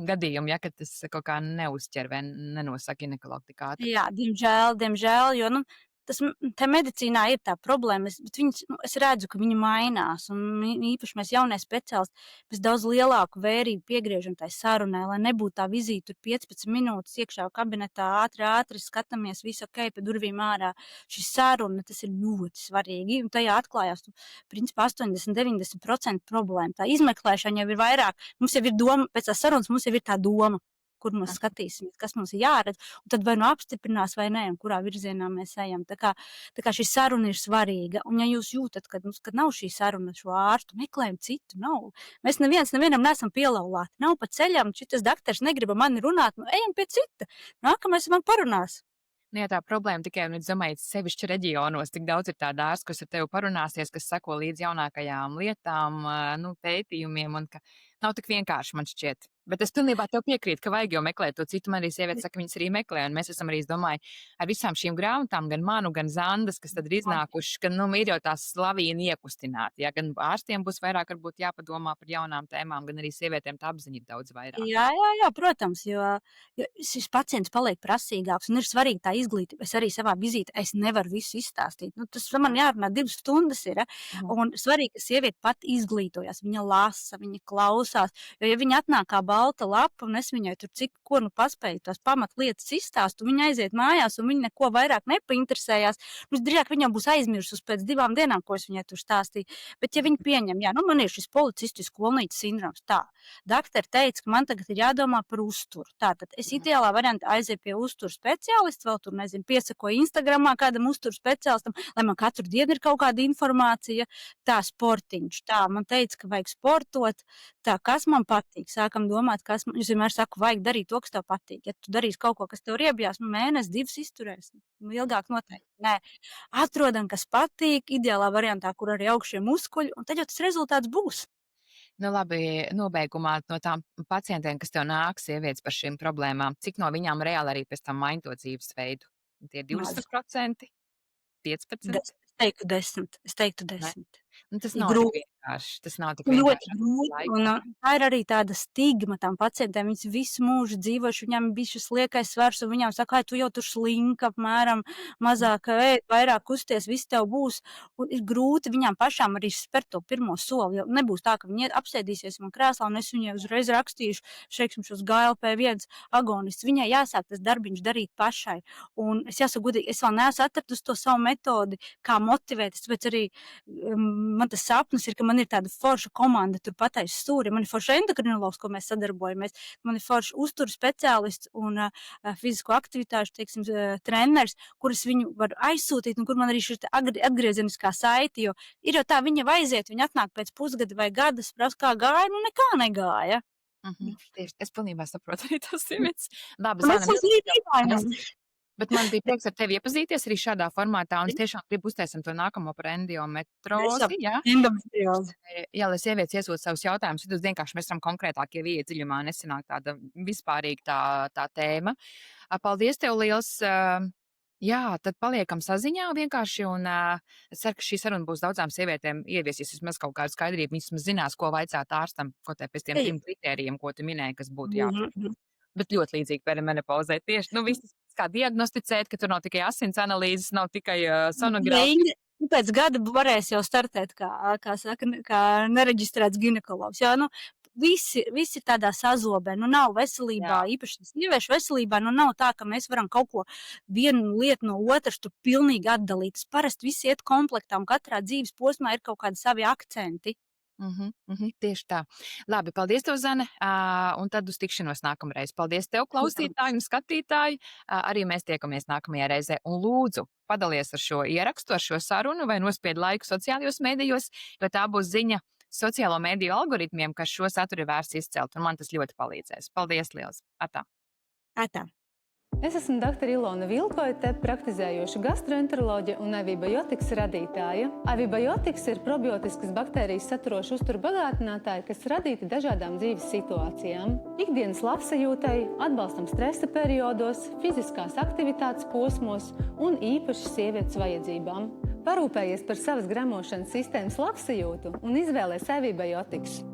gadījumi, ja, kad tas kaut kā neuzķer vai nenosaka ginekologu tik ātri. Jā, diemžēl, jo te medicīnā ir tā problēma, bet es redzu, ka viņi mainās, un īpaši mēs jaunie speciālisti, mēs daudz lielāku vērību piegriežam tai sarunai, lai nebūtu tā vizīte tur 15 minūtes iekšā kabinetā, ātri skatāmies, visu ok, pa durvīm ārā. Šī saruna, tas ir ļoti svarīgi, un tajā atklājās, principā 80–90% problēma. Tā izmeklēšana jau ir vairāk, mums jau ir doma, pēc tās sarunas mums jau ir tā doma, kur mēs skatīsimies, kas mums ir jāredz, un tad vai nu apstiprinās vai nē, un kurā virzienā mēs ejam. Tā kā šī saruna ir svarīga, un ja jūs jūtat, kad nav šī saruna šo ārstu, meklējam citu, nav. Mēs nevienam neesam pielaulāti, nav pa ceļam, šitas daktars negriba mani runāt, ejam pie cita, nākamais man parunās. Jā, tā problēma tikai, un es domāju, sevišķi reģionos, tik daudz ir tāda ārsta, kas ar tevi parunāsies, kas seko līdz jaunākajām lietām, pētījumiem, un ka nav tik vienkārši, man šķiet. Bet es pilnībā tev piekrītu, ka vajag jau meklēt to citu. Man arī sievietes saka, viņas arī meklē, un mēs esam arī, es domāju, ar visām šīm grāmatām, gan manu, gan Zandas, kas tad ir iznākuši, ka, ir jau tās slavīni iekustināti. Ja? Gan ārstiem būs vairāk, varbūt jāpadomā par jaunām tēmām, gan arī sievietēm tā apziņa ir daudz vairāk. Jā, protams, jo šis pacients paliek prasīgāks, un ir svarīgi tā izglītība. Es arī savā vizītē, es nevaru visu izstāstīt. Tas man jārunā 2 stundas ir, un svarīgi, ka sieviete pat izglītojas, viņa lasa, viņa klausās, jo ja viņa atnāk kā balta lapa, un es viņai tur ko paspēju tās pamatlietas izstāstu, viņa aiziet mājās, un viņa neko vairāk nepainteresējās. Drīzāk viņam būs aizmirsus pēc 2 dienām, ko es viņai tur stāstīju. Bet ja viņa pieņem, man ir šis policistisks kolnītes sindroms, tā. Daktari teica, ka man tagad ir jādomā par uzturu. Tātad es ideālā variantā aizēju pie uzturu speciālista, vēl tur, piesakoju Instagramā kādam uzturu speciālistam, lai man katru dienu ir kaut kāda informācija. Tā sportiņš, tā, man teica, ka vajag sportot, tā, kas man patīk. Sākam domāt, es vienmēr saku, vajag darīt to, kas tev patīk. Ja tu darīsi kaut ko, kas tev riebjās, mēnesi, 2 izturēs, ilgāk noteikti. Nē, atrodam, kas patīk, ideālā variantā, kur arī augšie muskuļi, un tad jau tas rezultāts būs. Labi, nobeigumā no tām pacientiem, kas tev nāk sievietes par šīm problēmām, cik no viņām reāli arī pēc tam maina to dzīvesveidu? Tie 20%? 15%? Es teiktu 10. Tas nav tik vienkārši. Tas nav tik vienkārši. Ļoti grūti. Un tā ir arī tāda stigma tām pacientēm. Viņas visu mūžu dzīvojuši, viņām bija šis liekais svars, un viņām saka, tu jau tur slinka, apmēram, mazāk ēd, vairāk kusties, viss tev būs. Un ir grūti viņām pašām arī spērt to pirmo soli, jo nebūs tā, ka viņi apsēdīsies man krēslā, un es viņai uzreiz rakstīšu, šeiksim šos GLP-1 agonistus. Viņai jāsāk tas darbiņš darīt pašai. Un es jāsaka godīgi, es vēl neesmu atradusi to savu metodi, kā motivēt. Tāpēc arī man tas sapnis ir, ka man ir tāda forša komanda, tur patais stūri, man ir forša endokrinologs, ko mēs sadarbojamies, man ir forša uzturu speciālists un fizisko aktivitāšu, teiksim, treneris, kurus viņu var aizsūtīt un kur man arī šī atgriezeniskā saiti, jo ir jau tā, viņa aiziet, viņa atnāk pēc pusgada vai gada, prasa, kā gāja, nu nekā negāja. Tieši, es pilnībā saprotu arī tos sievietes. Labi, Mēs Zana, esam dīvaini. bet man bija prieks ar tevi iepazīties arī šādā formātā, un es tiešām gribu uztaisīt to nākamo par endiometrozi, jā? Endometriozi. Jā, lai sievietes iesūta savus jautājumus, tad vienkārši mēs varam konkrētāk jau iedziļumā, nesanāk tāda vispārīga tā tēma. Paldies tev liels! Jā, tad paliekam saziņā vienkārši, un es ceru, ka šī saruna būs daudzām sievietēm ieviesīs vismaz kaut kādu skaidrību. Viņas vismaz zinās, ko vaicāt ārstam, ko te pēc tiem 3 kritērijiem, ko tu minēji, kas būtu jāapsver. Bet ļoti līdzīgi perimenopauzē. Tieši, viss kā diagnosticēt, ka tur nav tikai asins analīzes, nav tikai sonogrāfija. Pēc gada varēs jau startēt, kā saka, kā nereģistrēts ginekologs. Jā, visi tādā sazobē, nav veselībā, īpaši sieviešu veselībā, nav tā, ka mēs varam kaut ko vienu lietu no otras tur pilnīgi atdalīt. Parasti visi iet komplektā un katrā dzīves posmā ir kaut kādi savi akcenti. Tieši tā. Labi, paldies tev, Zane, un tad uz tikšanos nākamreiz. Paldies tev, klausītāji un skatītāji. Arī mēs tiekamies nākamajā reizē. Un lūdzu, padalies ar šo ierakstu, ar šo sarunu vai nospied laiku sociālajos mēdījos, jo tā būs ziņa sociālo mēdīju algoritmiem, kas šo saturu ir vērts izcelt, un man tas ļoti palīdzēs. Paldies liels! Atā! Atā! Es esmu dr. Ilona Vilkoite, praktizējoša gastroenteroloģe un avibiotikas radītāja. Avibiotikas ir probiotiskas baktērijas saturoši uzturu bagātinātāji, kas radīti dažādām dzīves situācijām. Ikdienas labsajūtai, atbalstam stresa periodos, fiziskās aktivitātes posmos un īpaši sievietes vajadzībām. Parūpējies par savas gremošanas sistēmas labsajūtu un izvēlēs avibiotikas.